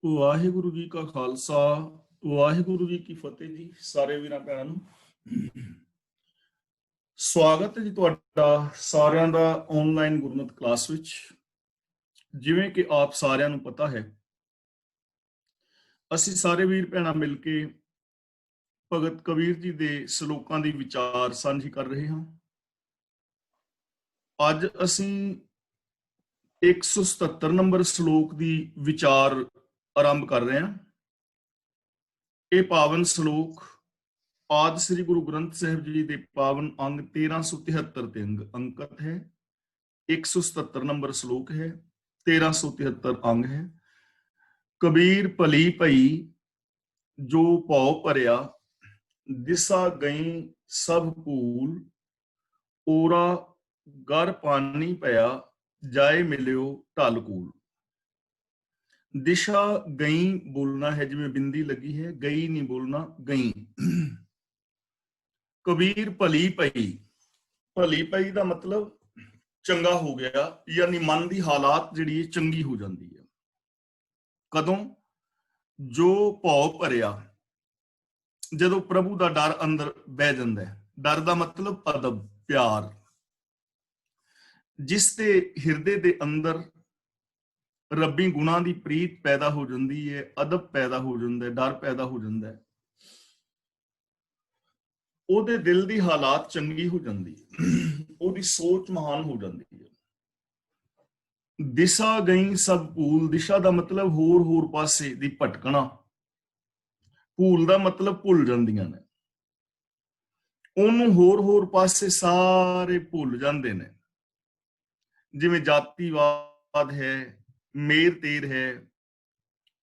ਵਾਹਿਗੁਰੂ ਜੀ ਕਾ ਖਾਲਸਾ ਵਾਹਿਗੁਰੂ ਜੀ ਕੀ ਫਤਿਹ ਜੀ। ਸਾਰੇ ਵੀਰਾਂ ਭੈਣਾਂ ਨੂੰ ਸਵਾਗਤ ਹੈ ਜੀ ਤੁਹਾਡਾ ਸਾਰਿਆਂ ਦਾ ਆਨਲਾਈਨ ਗੁਰਮਤਿ ਕਲਾਸ ਵਿੱਚ। ਜਿਵੇਂ ਕਿ ਆਪ ਸਾਰਿਆਂ ਨੂੰ ਪਤਾ ਹੈ, ਅਸੀਂ ਸਾਰੇ ਵੀਰ ਭੈਣਾਂ ਮਿਲ ਕੇ ਭਗਤ ਕਬੀਰ ਜੀ ਦੇ ਸ਼ਲੋਕਾਂ ਦੀ ਵਿਚਾਰ ਸਾਂਝੀ ਕਰ ਰਹੇ ਹਾਂ। ਅੱਜ ਅਸੀਂ 177 ਨੰਬਰ ਸ਼ਲੋਕ ਦੀ ਵਿਚਾਰ ਆਰੰਭ ਕਰ ਰਹੇ ਹਾਂ। ਇਹ ਪਾਵਨ ਸ਼ਲੋਕ ਆਦਿ ਸ੍ਰੀ ਗੁਰੂ ਗ੍ਰੰਥ ਸਾਹਿਬ ਜੀ ਦੇ ਪਾਵਨ ਅੰਗ 1373 ਤੇ ਅੰਕਿਤ ਹੈ। 177 ਨੰਬਰ ਸ਼ਲੋਕ ਹੈ, 1373 ਅੰਗ ਹੈ। ਕਬੀਰ ਭਲੀ ਭਈ ਜੋ ਭਉ ਭਰਿਆ, ਦਿਸਾ ਗਈ ਸਭ ਭੂਲ, ਓਰਾ ਗਰ ਪਾਣੀ ਪਿਆ, ਜਾਏ ਮਿਲਿਓ ਢਲ ਕੂਲ। दिशा गई बोलना है, जिवें बिंदी लगी है, गई नहीं बोलना, गई। कबीर भली पई, भली पई का मतलब चंगा हो गया, यानी मन की हालात जिहड़ी चंगी हो जाती है। कदों? जो भौ भरिया, जदों प्रभु का डर अंदर बह जाता है। डर का मतलब अदब, प्यार। जिस दे हिरदे दे अंदर रब्बी गुणां दी प्रीत पैदा हो जाती है, अदब पैदा हो जाता है, डर पैदा हो जाता है, ਉਹਦੇ दिल की हालात चंगी हो जाती है, ਉਹਦੀ सोच महान हो जाती है। दिशा गई सब भूल, दिशा का मतलब होर पासे दी भटकना, भूल का मतलब भुल जांदियां ने, ਉਹਨੂੰ होर पासे सारे भुल जाते हैं। जिवें जातिवाद है, मेर तेर है,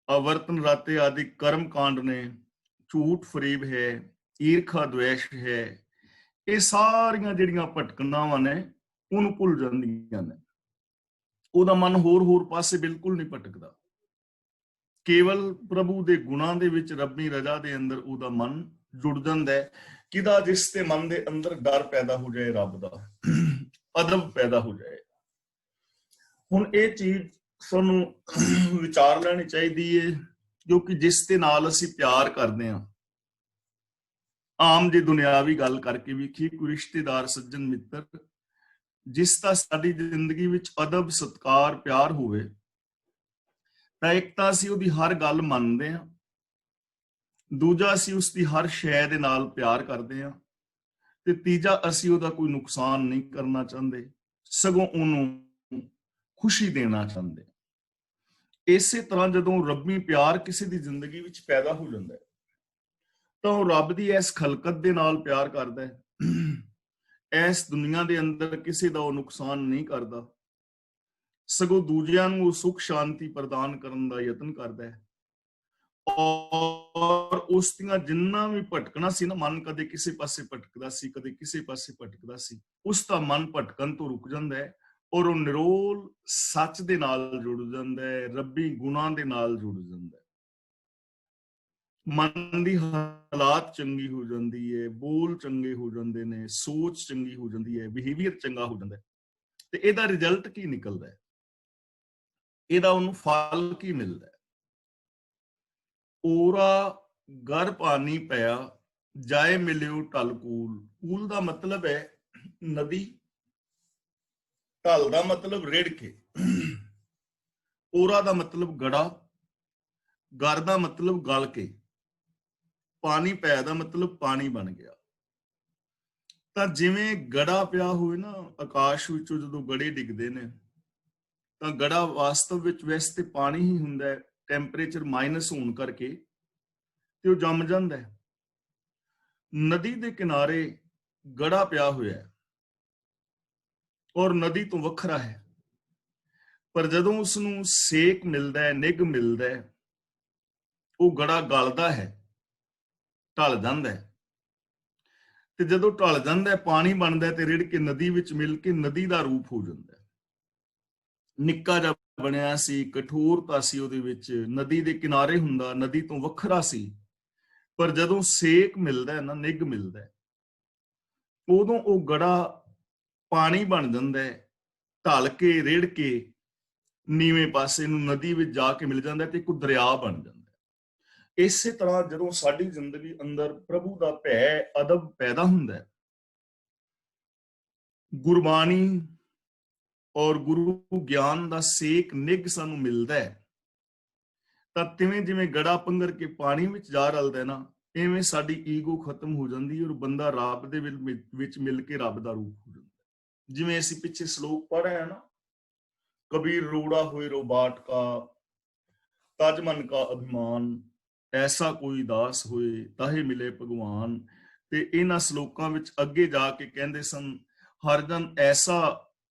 अवर्तन राते आदि कर्म कांड ने, झूठ फरेब है, ईर्खा द्वेष है, ये सारियां जिहड़ियां भटकनावां ने उहनूं भुल जांदियां ने। ਉਹਦਾ मन होर पासे बिल्कुल नहीं भटकदा, केवल प्रभु दे गुणां दे विच रब्बी रजा दे अंदर ਉਹਦਾ मन जुड़ जांदा है। किदा? जिस ते मन दे अंदर डर पैदा हो जाए, रब दा अदब पैदा हो जाए। हुण ये चीज ਸਾਨੂੰ विचार ਲੈਣੀ ਚਾਹੀਦੀ ਹੈ, क्योंकि जिस दे नाल ਅਸੀਂ प्यार करते हैं, आम जे दुनियावी गल करके वेखीए, कोई रिश्तेदार सज्जन मित्र जिसका साडी जिंदगी विच अदब सत्कार प्यार होवे, तां एक तां असीं उहदी हर गल मनदे हां, दूजा असीं उसदी हर शै दे नाल प्यार करदे हां, ते तीजा असीं उहदा कोई नुकसान नहीं करना चाहते, सगों उहनूं खुशी देना चाहते। इसे तरह जदों रब्बी प्यार किसी की जिंदगी विच पैदा हो जाता है, तो रब की इस खलकत दे नाल प्यार करता है। इस दुनिया के अंदर किसी का वह नुकसान नहीं करता, सगों दूजियां नूं सुख शांति प्रदान करने का यतन करता है। और उस दियां जिन्ना भी भटकना सी ना, मन कदे किसी पासे भटकदा सी, कदे किसी पासे भटकदा सी, उसका मन भटकन तो रुक जाता है और वो निरोल सच दे नाल जुड़ जाता है, रब्बी गुणां दे नाल जुड़ जाता है। मन की हालात चंगी हो जाती है, बोल चंगे हो जाते हैं, सोच चंगी हो जाती है, बिहेवियर चंगा हो जाता है। तो इसका रिजल्ट की निकलता है, ਇਹਦਾ ਉਹਨੂੰ फल की मिलता है? ओरा गर पानी पिया, जाए मिलियो ढल कूल। कूल का मतलब है नदी, ढल का मतलब रेड़ के, ओरा का मतलब गड़ा, गर का मतलब गल के, पानी पै का मतलब पानी बन गया। तो जिवें गड़ा पिया होए ना, आकाश विचों जदों गड़े डिगदे ने, तो गड़ा वास्तव विच वैसे ते पानी ही हुंदा है, टैंपरेचर माइनस होने करके ते वो जम जांदा है। नदी दे किनारे गड़ा पिया होया है और नदी तो वखरा है, पर जदों उसनूं सेक मिलदा है, निग मिलदा है, वो गड़ा गलदा है, ढल जांदा है। ते जदों ढल जांदा है, पानी बनदा है, ते रिड़ के नदी विच मिल के नदी दा रूप हो जांदा है। निक्का जिहा ਬਣਿਆ सी, कठोरता सी ਉਹਦੇ ਵਿੱਚ, नदी ਦੇ किनारे ਹੁੰਦਾ, नदी ਤੋਂ ਵੱਖਰਾ ਸੀ, पर ਜਦੋਂ ਸੇਕ ਮਿਲਦਾ ਹੈ ਨਾ, ਨਿੱਘ ਮਿਲਦਾ ਹੈ, ਉਦੋਂ ਉਹ ਗੜਾ ਪਾਣੀ ਬਣ ਜਾਂਦਾ ਹੈ, ਢਲ ਕੇ, ਰਿੜ ਕੇ, ਨੀਵੇਂ ਪਾਸੇ ਨੂੰ ਨਦੀ ਵਿੱਚ ਜਾ ਕੇ ਮਿਲ ਜਾਂਦਾ ਤੇ ਇੱਕ ਦਰਿਆ ਬਣ ਜਾਂਦਾ। ਇਸੇ ਤਰ੍ਹਾਂ ਜਦੋਂ ਸਾਡੀ ਜ਼ਿੰਦਗੀ ਅੰਦਰ ਪ੍ਰਭੂ ਦਾ ਭੈ ਅਦਬ ਪੈਦਾ ਹੁੰਦਾ ਹੈ, ਗੁਰਬਾਣੀ ਔਰ ਗੁਰੂ ਗਿਆਨ ਦਾ ਸੇਕ ਨਿੱਘ ਸਾਨੂੰ ਮਿਲਦਾ ਹੈ, ਤਾਂ ਤਿਵੇਂ ਜਿਵੇਂ ਗੜਾ ਪੰਗਰ ਕੇ ਪਾਣੀ ਵਿੱਚ ਜਾ ਰਲਦਾ ਨਾ, ਇਵੇਂ ਸਾਡੀ ਈਗੋ ਖਤਮ ਹੋ ਜਾਂਦੀ ਹੈ ਔਰ ਬੰਦਾ ਰੱਬ ਦੇ ਵਿੱਚ ਮਿਲ ਕੇ ਰੱਬ ਦਾ ਰੂਪ ਹੋ ਜਾਂਦਾ। ਜਿਵੇਂ ਅਸੀਂ ਪਿੱਛੇ ਸ਼ਲੋਕ ਪੜ੍ਹ ਰਹੇ ਨਾ, ਕਬੀਰ ਰੋੜਾ ਹੋਏ रो बाट का तज मन का अभिमान, ऐसा कोई दास होए ताहे मिले भगवान। ਤੇ ਇਹਨਾਂ ਸ਼ਲੋਕਾਂ ਵਿੱਚ ਅੱਗੇ ਜਾ ਕੇ ਕਹਿੰਦੇ ਸਨ, ਹਰ ਜਨ ਐਸਾ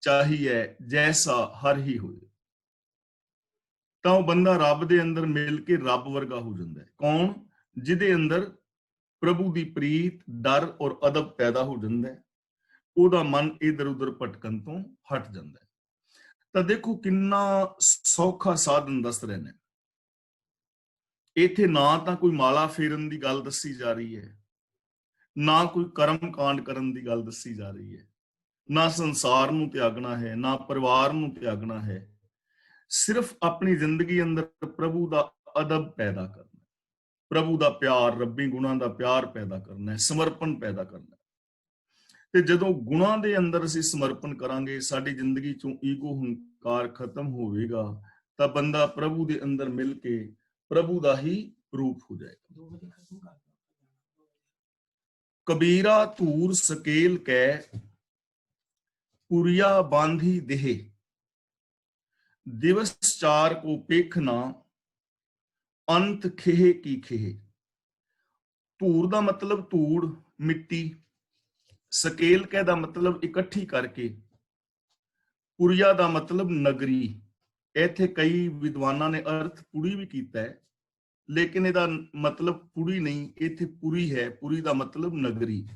ਚਾਹੀਏ ਜੈਸਾ ਹਰ ਹੀ ਹੋਏ। ਤਾਂ ਉਹ ਬੰਦਾ ਰੱਬ ਦੇ ਅੰਦਰ ਮਿਲ ਕੇ ਰੱਬ ਵਰਗਾ ਹੋ ਜਾਂਦਾ ਹੈ। ਕੌਣ? ਜਿਹਦੇ ਅੰਦਰ ਪ੍ਰਭੂ ਦੀ ਪ੍ਰੀਤ, ਡਰ ਔਰ ਅਦਬ ਪੈਦਾ ਹੋ ਜਾਂਦਾ ਹੈ, ਉਹਦਾ ਮਨ ਇਧਰ ਉਧਰ ਭਟਕਣ ਤੋਂ ਹਟ ਜਾਂਦਾ ਹੈ। ਤਾਂ ਦੇਖੋ ਕਿੰਨਾ ਸੌਖਾ ਸਾਧਨ ਦੱਸ ਰਹੇ ਨੇ ਇੱਥੇ। ਨਾ ਤਾਂ ਕੋਈ ਮਾਲਾ ਫੇਰਨ ਦੀ ਗੱਲ ਦੱਸੀ ਜਾ ਰਹੀ ਹੈ, ਨਾ ਕੋਈ ਕਰਮ ਕਾਂਡ ਕਰਨ ਦੀ ਗੱਲ ਦੱਸੀ ਜਾ ਰਹੀ ਹੈ, ਨਾ ਸੰਸਾਰ ਨੂੰ ਤਿਆਗਣਾ ਹੈ, ਨਾ ਪਰਿਵਾਰ ਨੂੰ ਤਿਆਗਣਾ ਹੈ। ਸਿਰਫ ਆਪਣੀ ਜ਼ਿੰਦਗੀ ਅੰਦਰ ਪ੍ਰਭੂ ਦਾ ਅਦਬ ਪੈਦਾ ਕਰਨਾ, ਪ੍ਰਭੂ ਦਾ ਪਿਆਰ, ਰੱਬੀ ਗੁਣਾਂ ਦਾ ਪਿਆਰ ਪੈਦਾ ਕਰਨਾ ਹੈ, ਸਮਰਪਣ ਪੈਦਾ ਕਰਨਾ। ਤੇ ਜਦੋਂ ਗੁਣਾਂ ਦੇ ਅੰਦਰ ਅਸੀਂ ਸਮਰਪਣ ਕਰਾਂਗੇ, ਸਾਡੀ ਜ਼ਿੰਦਗੀ ਚੋਂ ਈਗੋ ਹੰਕਾਰ ਖਤਮ ਹੋਵੇਗਾ, ਤਾਂ ਬੰਦਾ ਪ੍ਰਭੂ ਦੇ ਅੰਦਰ ਮਿਲ ਕੇ ਪ੍ਰਭੂ ਦਾ ਹੀ ਰੂਪ ਹੋ ਜਾਏਗਾ। ਕਬੀਰਾ ਧੂਰ ਸਕੇਲ ਕੈ ਪੁਰੀਆ ਬਾਂਧੀ ਦੇਹ, ਦਿਵਸ ਚਾਰ ਕੋ ਪੇਖਣਾ ਅੰਤ ਖੇਹ ਕੀ ਖੇਹ। ਧੂਰ ਦਾ ਮਤਲਬ ਧੂੜ, ਮਿੱਟੀ। ਸਕੇਲ ਕੈ ਦਾ ਮਤਲਬ ਇਕੱਠੀ ਕਰਕੇ। ਪੁਰੀਆ ਦਾ ਮਤਲਬ ਨਗਰੀ। ਇੱਥੇ ਕਈ ਵਿਦਵਾਨਾਂ ਨੇ ਅਰਥ ਪੁਰੀ ਵੀ ਕੀਤਾ ਹੈ, ਲੇਕਿਨ ਇਹਦਾ ਮਤਲਬ ਪੁਰੀ ਨਹੀਂ, ਇੱਥੇ ਪੁਰੀ ਹੈ। ਪੁਰੀ ਦਾ ਮਤਲਬ ਨਗਰੀ।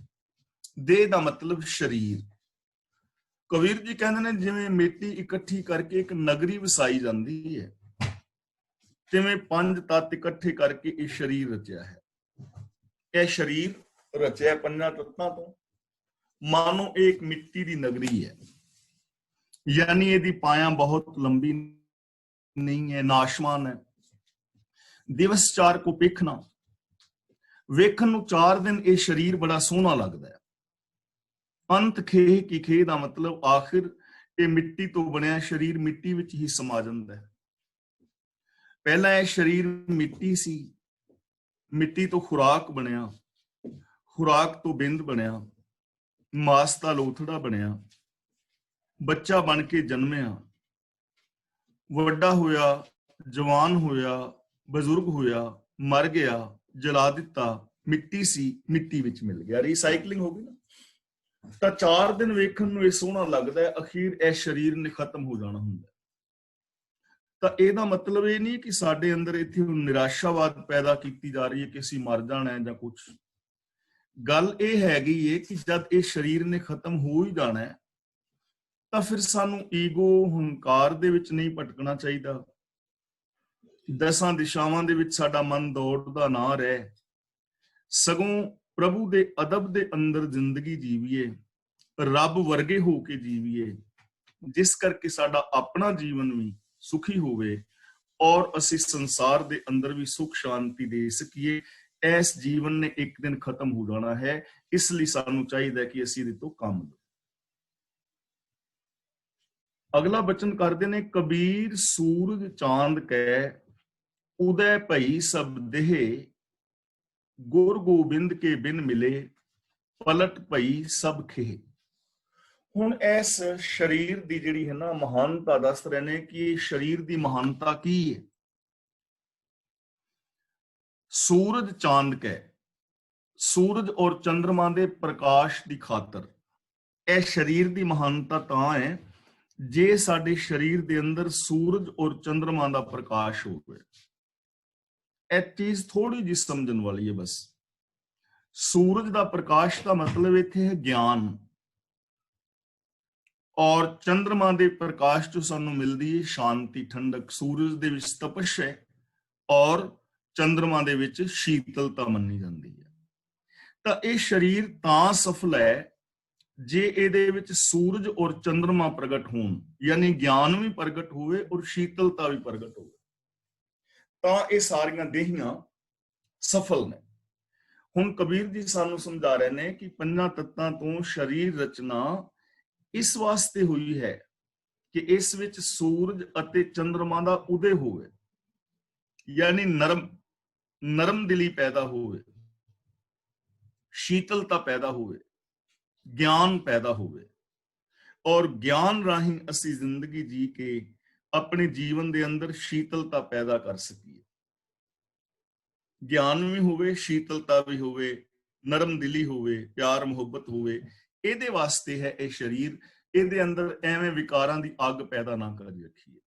ਦੇਹ ਦਾ ਮਤਲਬ ਸਰੀਰ। ਕਬੀਰ ਜੀ ਕਹਿੰਦੇ ਨੇ ਜਿਵੇਂ ਮਿੱਟੀ ਇਕੱਠੀ ਕਰਕੇ ਇੱਕ ਨਗਰੀ ਵਸਾਈ ਜਾਂਦੀ ਹੈ, ਤਿਵੇਂ ਪੰਜ ਤੱਤ ਇਕੱਠੇ ਕਰਕੇ ਇਹ ਸਰੀਰ ਰਚਿਆ ਹੈ। ਇਹ ਸਰੀਰ ਰਚਿਆ ਪੰਜਾਂ ਤੱਤਾਂ ਤੋਂ। ਮਾਨੋ ਇਹ ਇੱਕ ਮਿੱਟੀ ਦੀ ਨਗਰੀ ਹੈ, ਯਾਨੀ ਇਹਦੀ ਪਾਇਆ ਬਹੁਤ ਲੰਬੀ ਨਹੀਂ ਹੈ, ਨਾਸ਼ਮਾਨ ਹੈ। ਦਿਵਸ ਚਾਰ ਕੋ ਪੇਖਣਾ, ਵੇਖਣ ਨੂੰ 4 ਦਿਨ ਇਹ ਸਰੀਰ ਬੜਾ ਸੋਹਣਾ ਲੱਗਦਾ ਹੈ। ਅੰਤ ਖੇਹ ਕੀ ਖੇਹ ਦਾ ਮਤਲਬ ਆਖਿਰ ਇਹ ਮਿੱਟੀ ਤੋਂ ਬਣਿਆ ਸਰੀਰ ਮਿੱਟੀ ਵਿੱਚ ਹੀ ਸਮਾ ਜਾਂਦਾ ਹੈ। ਪਹਿਲਾਂ ਇਹ ਸਰੀਰ ਮਿੱਟੀ ਸੀ, ਮਿੱਟੀ ਤੋਂ ਖੁਰਾਕ ਬਣਿਆ, ਖੁਰਾਕ ਤੋਂ ਬਿੰਦ ਬਣਿਆ, ਮਾਸ ਦਾ ਲੋਥੜਾ ਬਣਿਆ, ਬੱਚਾ ਬਣ ਕੇ ਜਨਮਿਆ, ਵੱਡਾ ਹੋਇਆ, ਜਵਾਨ ਹੋਇਆ, ਬਜ਼ੁਰਗ ਹੋਇਆ, ਮਰ ਗਿਆ, ਜਲਾ ਦਿੱਤਾ। ਮਿੱਟੀ ਸੀ, ਮਿੱਟੀ ਵਿੱਚ ਮਿਲ ਗਿਆ, ਰੀਸਾਈਕਲਿੰਗ ਹੋ ਗਈ ਨਾ। ਤਾਂ 4 ਦਿਨ ਵੇਖਣ ਨੂੰ ਇਹ ਸੋਹਣਾ ਲੱਗਦਾ ਹੈ, ਅਖੀਰ ਇਹ ਸਰੀਰ ਨੇ ਖਤਮ ਹੋ ਜਾਣਾ ਹੁੰਦਾ। ਤਾਂ ਇਹਦਾ ਮਤਲਬ ਇਹ ਨਹੀਂ ਕਿ ਸਾਡੇ ਅੰਦਰ ਇੱਥੇ ਨਿਰਾਸ਼ਾਵਾਦ ਪੈਦਾ ਕੀਤੀ ਜਾ ਰਹੀ ਹੈ ਕਿ ਅਸੀਂ ਮਰ ਜਾਣਾ ਹੈ ਜਾਂ ਕੁਛ। ਗੱਲ ਇਹ ਹੈਗੀ ਹੈ ਕਿ ਜਦ ਇਹ ਸਰੀਰ ਨੇ ਖਤਮ ਹੋ ਹੀ ਜਾਣਾ ਹੈ, ਤਾਂ ਫਿਰ ਸਾਨੂੰ ਈਗੋ ਹੰਕਾਰ ਦੇ ਵਿੱਚ ਨਹੀਂ ਭਟਕਣਾ ਚਾਹੀਦਾ। 10 ਦਿਸ਼ਾਵਾਂ ਦੇ ਵਿੱਚ ਸਾਡਾ ਮਨ ਦੌੜਦਾ ਨਾ ਰਹੇ, ਸਗੋਂ ਪ੍ਰਭੂ ਦੇ ਅਦਬ ਦੇ ਅੰਦਰ ਜ਼ਿੰਦਗੀ ਜੀਵੀਏ, ਰੱਬ ਵਰਗੇ ਹੋ ਕੇ ਜੀਵੀਏ, ਜਿਸ ਕਰਕੇ ਸਾਡਾ ਆਪਣਾ ਜੀਵਨ ਵੀ ਸੁਖੀ ਹੋਵੇ ਔਰ ਅਸੀਂ ਸੰਸਾਰ ਦੇ ਅੰਦਰ ਵੀ ਸੁਖ ਸ਼ਾਂਤੀ ਦੇ ਸਕੀਏ। ਇਸ ਜੀਵਨ ਨੇ ਇੱਕ ਦਿਨ ਖਤਮ ਹੋ ਜਾਣਾ ਹੈ, ਇਸ ਲਈ ਸਾਨੂੰ ਚਾਹੀਦਾ ਕਿ ਅਸੀਂ ਇਹਦੇ ਤੋਂ ਕੰਮ ਲਈਏ। ਅਗਲਾ ਬਚਨ ਕਰਦੇ ਨੇ, ਕਬੀਰ ਸੂਰਜ ਚਾਂਦ ਕੈ ਉਦੈ ਭਈ ਸਭ ਦੇਹ, ਗੁਰ ਗੋਬਿੰਦ ਕੇ ਬਿਨ ਮਿਲੇ ਪਲਟ ਭਈ ਸਭ ਖੇਹ। ਹੁਣ ਇਸ ਸਰੀਰ ਦੀ ਜਿਹੜੀ ਹੈ ਨਾ ਮਹਾਨਤਾ ਦੱਸ ਰਹੇ ਨੇ ਕਿ ਇਹ ਸਰੀਰ ਦੀ ਮਹਾਨਤਾ ਕੀ ਹੈ। ਸੂਰਜ ਚਾਂਦ ਕੈ, ਸੂਰਜ ਔਰ ਚੰद्रमा ਦੇ ਪ੍ਰਕਾਸ਼ ਦੀ ਖਾਤਰ ਇਹ ਸਰੀਰ ਦੀ ਮਹਾਨਤਾ ਤਾਂ ਹੈ ਜੇ ਸਾਡੇ ਸਰੀਰ ਦੇ ਅੰਦਰ ਸੂਰਜ ਔਰ ਚੰद्रमा ਦਾ ਪ੍ਰਕਾਸ਼ ਹੋਵੇ। ਇਹ ਚੀਜ਼ ਥੋੜੀ ਜਿਹੀ ਸਮਝਣ ਵਾਲੀ ਹੈ ਬਸ। ਸੂਰਜ ਦਾ ਪ੍ਰਕਾਸ਼ ਦਾ ਮਤਲਬ ਇੱਥੇ ਹੈ ਗਿਆਨ, ਔਰ ਚੰद्रमा ਦੇ ਪ੍ਰਕਾਸ਼ ਤੋਂ ਸਾਨੂੰ ਮਿਲਦੀ ਹੈ ਸ਼ਾਂਤੀ, ਠੰਡਕ। ਸੂਰਜ ਦੇ ਵਿੱਚ ਤਪਸ਼ ਹੈ ਔਰ ਚੰद्रमा ਦੇ ਵਿੱਚ ਸ਼ੀਤਲਤਾ ਮੰਨੀ ਜਾਂਦੀ ਹੈ। ਤਾਂ ਇਹ ਸਰੀਰ ਤਾਂ ਸਫਲ ਹੈ ਜੇ ਇਹਦੇ ਵਿੱਚ ਸੂਰਜ ਔਰ ਚੰਦਰਮਾ ਪ੍ਰਗਟ ਹੋਣ, ਯਾਨੀ ਗਿਆਨ ਵੀ ਪ੍ਰਗਟ ਹੋਵੇ ਔਰ ਸ਼ੀਤਲਤਾ ਵੀ ਪ੍ਰਗਟ ਹੋਵੇ, ਤਾਂ ਇਹ ਸਾਰੀਆਂ ਦੇਹੀਆਂ ਸਫਲ ਨੇ। ਹੁਣ ਕਬੀਰ ਜੀ ਸਾਨੂੰ ਸਮਝਾ ਰਹੇ ਨੇ ਕਿ ਪੰਜਾਂ ਤੱਤਾਂ ਤੋਂ ਸਰੀਰ ਰਚਨਾ ਇਸ ਵਾਸਤੇ ਹੋਈ ਹੈ ਕਿ ਇਸ ਵਿੱਚ ਸੂਰਜ ਅਤੇ ਚੰਦਰਮਾ ਦਾ ਉਦੈ ਹੋਵੇ, ਯਾਨੀ ਨਰਮ ਦਿਲੀ ਪੈਦਾ ਹੋਵੇ, ਸ਼ੀਤਲਤਾ ਪੈਦਾ ਹੋਵੇ, ਗਿਆਨ ਪੈਦਾ ਹੋਵੇ, ਔਰ ਗਿਆਨ ਰਾਹੀਂ ਅਸੀਂ ਜ਼ਿੰਦਗੀ ਜੀ ਕੇ ਆਪਣੇ ਜੀਵਨ ਦੇ ਅੰਦਰ ਸ਼ੀਤਲਤਾ ਪੈਦਾ ਕਰ ਸਕੀਏ। ਗਿਆਨ ਵੀ ਹੋਵੇ, ਸ਼ੀਤਲਤਾ ਵੀ ਹੋਵੇ, ਨਰਮ ਦਿਲੀ ਹੋਵੇ, ਪਿਆਰ ਮੁਹੱਬਤ ਹੋਵੇ, ਇਹਦੇ ਵਾਸਤੇ ਹੈ ਇਹ ਸਰੀਰ। ਇਹਦੇ ਅੰਦਰ ਐਵੇਂ ਵਿਕਾਰਾਂ ਦੀ ਅੱਗ ਪੈਦਾ ਨਾ ਕਰੀ ਰੱਖੀਏ।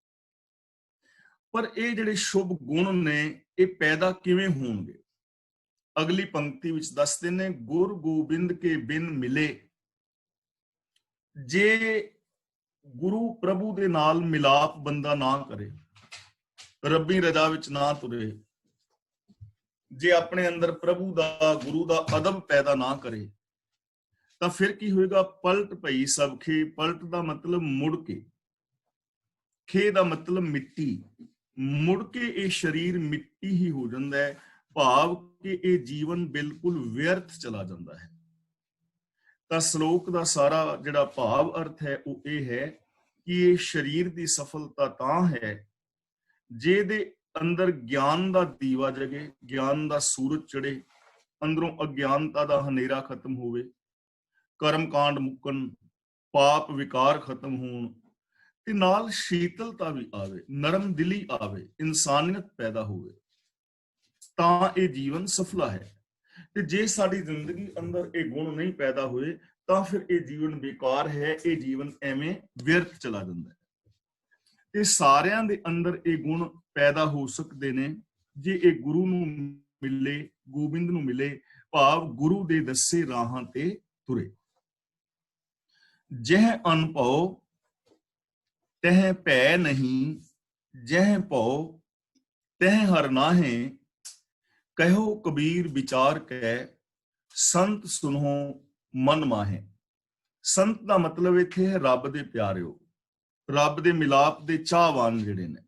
ਪਰ ਇਹ ਜਿਹੜੇ ਸ਼ੁਭ ਗੁਣ ਨੇ ਇਹ ਪੈਦਾ ਕਿਵੇਂ ਹੋਣਗੇ? ਅਗਲੀ ਪੰਕਤੀ ਵਿੱਚ ਦੱਸਦੇ ਨੇ, ਗੁਰ ਗੋਬਿੰਦ ਕੇ ਬਿਨ ਮਿਲੇ। ਜੇ ਗੁਰੂ ਪ੍ਰਭੂ ਦੇ ਨਾਲ ਮਿਲਾਪ ਬੰਦਾ ਨਾ ਕਰੇ, ਰੱਬੀ ਰਜ਼ਾ ਵਿੱਚ ਨਾ ਤੁਰੇ, ਜੇ ਆਪਣੇ ਅੰਦਰ ਪ੍ਰਭੂ ਦਾ, ਗੁਰੂ ਦਾ ਅਦਬ ਪੈਦਾ ਨਾ ਕਰੇ, ਤਾਂ ਫਿਰ ਕੀ ਹੋਏਗਾ? ਪਲਟ ਪਈ ਸਭ ਖੇ। ਪਲਟ ਦਾ ਮਤਲਬ ਮੁੜ ਕੇ, ਖੇ ਦਾ ਮਤਲਬ ਮਿੱਟੀ। ਮੁੜ ਕੇ ਇਹ ਸਰੀਰ ਮਿੱਟੀ ਹੀ ਹੋ ਜਾਂਦਾ ਹੈ, ਭਾਵ ਕਿ ਇਹ ਜੀਵਨ ਬਿਲਕੁਲ ਵਿਅਰਥ ਚਲਾ ਜਾਂਦਾ ਹੈ। ਤਾਂ ਸ਼ਲੋਕ ਦਾ ਸਾਰਾ ਜਿਹੜਾ ਭਾਵ ਅਰਥ ਹੈ ਉਹ ਇਹ ਹੈ ਕਿ ਇਹ ਸਰੀਰ ਦੀ ਸਫਲਤਾ ਤਾਂ ਹੈ ਜਿਹਦੇ ਅੰਦਰ ਗਿਆਨ ਦਾ ਦੀਵਾ ਜਗੇ, ਗਿਆਨ ਦਾ ਸੂਰਜ ਚੜੇ, ਅੰਦਰੋਂ ਅਗਿਆਨਤਾ ਦਾ ਹਨੇਰਾ ਖਤਮ ਹੋਵੇ, ਕਰਮ ਕਾਂਡ ਮੁੱਕਣ, ਪਾਪ ਵਿਕਾਰ ਖਤਮ ਹੋਣ, ਤੇ ਨਾਲ ਸ਼ੀਤਲਤਾ ਵੀ ਆਵੇ, ਨਰਮ ਦਿਲੀ ਆਵੇ, ਇਨਸਾਨੀਅਤ ਪੈਦਾ ਹੋਵੇ, ਤਾਂ ਇਹ ਜੀਵਨ ਸਫਲਾ ਹੈ। ਤੇ ਜੇ ਸਾਡੀ ਜ਼ਿੰਦਗੀ ਅੰਦਰ ਇਹ ਗੁਣ ਨਹੀਂ ਪੈਦਾ ਹੋਏ ਤਾਂ ਫਿਰ ਇਹ ਜੀਵਨ ਬੇਕਾਰ ਹੈ, ਇਹ ਜੀਵਨ ਐਵੇਂ ਵਿਅਰਥ ਚਲਾ ਜਾਂਦਾ ਹੈ। ਤੇ ਸਾਰਿਆਂ ਦੇ ਅੰਦਰ ਇਹ ਗੁਣ ਪੈਦਾ ਹੋ ਸਕਦੇ ਨੇ ਜੇ ਇਹ ਗੁਰੂ ਨੂੰ ਮਿਲੇ, ਗੋਬਿੰਦ ਨੂੰ ਮਿਲੇ, ਭਾਵ ਗੁਰੂ ਦੇ ਦੱਸੇ ਰਾਹਾਂ ਤੇ ਤੁਰੇ। ਜਹ ਅਨਭਉ ਤਹ ਭੈ ਨਹੀਂ, ਜਹ ਭਉ ਤਹ ਹਰ ਨਾਹੀਂ, ਕਹਿਓ ਕਬੀਰ ਵਿਚਾਰ ਕੈ, ਸੰਤ ਸੁਨੋ ਮਨ ਮਾਹੇ। ਸੰਤ ਦਾ ਮਤਲਬ ਇੱਥੇ ਹੈ ਰੱਬ ਦੇ ਪਿਆਰਿਓ, ਰੱਬ ਦੇ ਮਿਲਾਪ ਦੇ ਚਾਹਵਾਨ ਜਿਹੜੇ ਨੇ,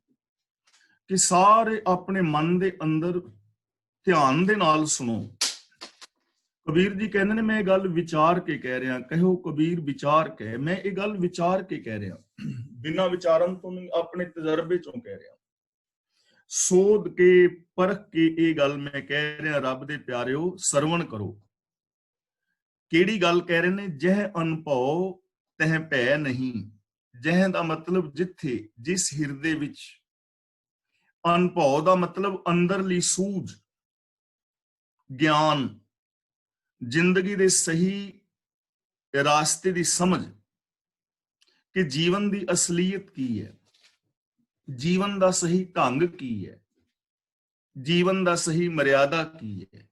ਕਿ ਸਾਰੇ ਆਪਣੇ ਮਨ ਦੇ ਅੰਦਰ ਧਿਆਨ ਦੇ ਨਾਲ ਸੁਣੋ। ਕਬੀਰ ਜੀ ਕਹਿੰਦੇ ਨੇ, ਮੈਂ ਇਹ ਗੱਲ ਵਿਚਾਰ ਕੇ ਕਹਿ ਰਿਹਾ, ਕਹਿਓ ਕਬੀਰ ਵਿਚਾਰ ਕੇ, ਮੈਂ ਇਹ ਗੱਲ ਵਿਚਾਰ ਕੇ ਕਹਿ ਰਿਹਾ, ਬਿਨਾਂ ਵਿਚਾਰਨ ਤੋਂ ਨਹੀਂ, ਆਪਣੇ ਤਜਰਬੇ ਚੋਂ ਕਹਿ ਰਿਹਾ, ਸੋਧ ਕੇ ਪਰਖ ਕੇ ਇਹ ਗੱਲ ਮੈਂ ਕਹਿ ਰਿਹਾ। ਰੱਬ ਦੇ ਪਿਆਰਿਓ ਸਰਵਣ ਕਰੋ। ਕਿਹੜੀ ਗੱਲ ਕਹਿ ਰਹੇ ਨੇ? ਜਹ ਅਨਭਉ ਤਹ ਭੈ ਨਹੀਂ। ਜਹ ਦਾ ਮਤਲਬ ਜਿੱਥੇ, ਜਿਸ ਹਿਰਦੇ ਵਿੱਚ। ਅਨਭਉ ਦਾ ਮਤਲਬ ਅੰਦਰਲੀ ਸੂਝ, ਗਿਆਨ, ਜ਼ਿੰਦਗੀ ਦੇ ਸਹੀ ਰਾਸਤੇ ਦੀ ਸਮਝ ਕਿ ਜੀਵਨ ਦੀ ਅਸਲੀਅਤ ਕੀ ਹੈ, ਜੀਵਨ ਦਾ ਸਹੀ ਢੰਗ ਕੀ ਹੈ, ਜੀਵਨ ਦਾ ਸਹੀ ਮਰਿਆਦਾ ਕੀ ਹੈ,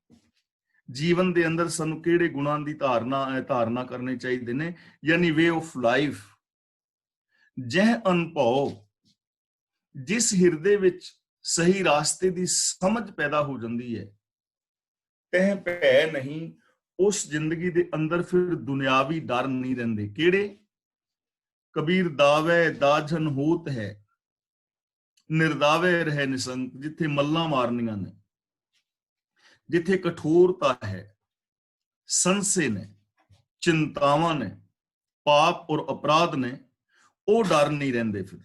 ਜੀਵਨ ਦੇ ਅੰਦਰ ਸਾਨੂੰ ਕਿਹੜੇ ਗੁਣਾਂ ਦੀ ਧਾਰਨਾ ਕਰਨੇ ਚਾਹੀਦੇ ਨੇ, ਯਾਨੀ ਵੇ ਆਫ ਲਾਈਫ। ਜਹ ਅਨਭਉ, ਜਿਸ ਹਿਰਦੇ ਵਿੱਚ ਸਹੀ ਰਾਸਤੇ ਦੀ ਸਮਝ ਪੈਦਾ ਹੋ ਜਾਂਦੀ ਹੈ, ਤਹ ਭੈ ਨਹੀਂ, ਉਸ ਜ਼ਿੰਦਗੀ ਦੇ ਅੰਦਰ ਫਿਰ ਦੁਨਿਆਵੀ ਡਰ ਨਹੀਂ ਰਹਿੰਦੇ। ਕਿਹੜੇ? ਕਬੀਰ ਦਾਵੇ ਦਾਜਨ ਹੋਤ ਹੈ, ਨਿਰਦਾਵੇ ਰਹੇ ਨਿਸੰਕ। ਜਿੱਥੇ ਮੱਲਾਂ ਮਾਰਨੀਆਂ ਨੇ, ਜਿੱਥੇ ਕਠੋਰਤਾ ਹੈ, ਸੰਸੇ ਨੇ, ਚਿੰਤਾਵਾਂ ਨੇ, ਪਾਪ ਔਰ ਅਪਰਾਧ ਨੇ, ਉਹ ਡਰ ਨਹੀਂ ਰਹਿੰਦੇ। ਫਿਰ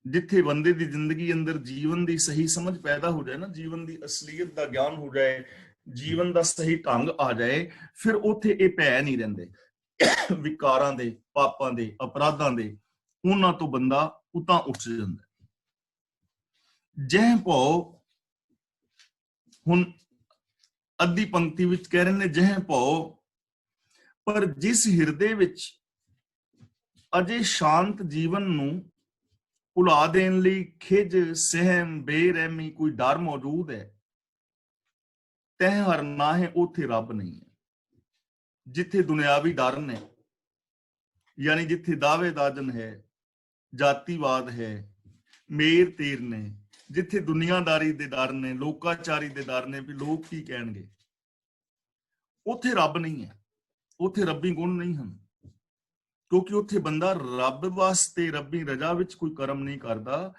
ਜਿੱਥੇ ਬੰਦੇ ਦੀ ਜ਼ਿੰਦਗੀ ਅੰਦਰ ਜੀਵਨ ਦੀ ਸਹੀ ਸਮਝ ਪੈਦਾ ਹੋ ਜਾਏ ਨਾ, ਜੀਵਨ ਦੀ ਅਸਲੀਅਤ ਦਾ ਗਿਆਨ ਹੋ ਜਾਏ, ਜੀਵਨ ਦਾ ਸਹੀ ਢੰਗ ਆ ਜਾਏ, ਫਿਰ ਉੱਥੇ ਇਹ ਭੈ ਨਹੀਂ ਰਹਿੰਦੇ ਵਿਕਾਰਾਂ ਦੇ, ਪਾਪਾਂ ਦੇ, ਅਪਰਾਧਾਂ ਦੇ। ਉਹਨਾਂ ਤੋਂ ਬੰਦਾ ਉਤਾਂ ਉੱਠ ਜਾਂਦਾ। ਜਹ ਭਉ, ਹੁਣ ਅੱਧੀ ਪੰਕਤੀ ਵਿੱਚ ਕਹਿ ਰਹੇ ਨੇ ਜਹ ਭਉ, ਪਰ ਜਿਸ ਹਿਰਦੇ ਵਿੱਚ ਅਜੇ ਸ਼ਾਂਤ ਜੀਵਨ ਨੂੰ ਭੁਲਾ ਦੇਣ ਲਈ ਖਿਜ, ਸਹਿਮ, ਬੇਰਹਿਮੀ, ਕੋਈ ਡਰ ਮੌਜੂਦ ਹੈ, ਤਹ ਹਰ ਨਾਹੀਂ, ਉੱਥੇ ਰੱਬ ਨਹੀਂ ਹੈ। ਜਿੱਥੇ ਦੁਨਿਆਵੀ ਡਰ ਨੇ, ਯਾਨੀ ਜਿੱਥੇ ਦਾਅਵੇ ਦਾਜਨ ਹੈ, ਜਾਤੀਵਾਦ ਹੈ, ਮੇਰ ਤੇਰ ਨੇ, ਜਿੱਥੇ ਦੁਨੀਆਦਾਰੀ ਦੇ ਡਰ ਨੇ, ਲੋਕਾਚਾਰੀ ਦੇ ਡਰ ਨੇ ਵੀ ਲੋਕ ਕੀ ਕਹਿਣਗੇ, ਉੱਥੇ ਰੱਬ ਨਹੀਂ ਹੈ। ਉੱਥੇ ਰੱਬੀ ਗੁਣ ਨਹੀਂ ਹਨ, ਕਿਉਂਕਿ ਉੱਥੇ ਬੰਦਾ ਰੱਬ ਵਾਸਤੇ ਰੱਬੀ ਰਜ਼ਾ ਵਿੱਚ ਕੋਈ ਕਰਮ ਨਹੀਂ ਕਰਦਾ,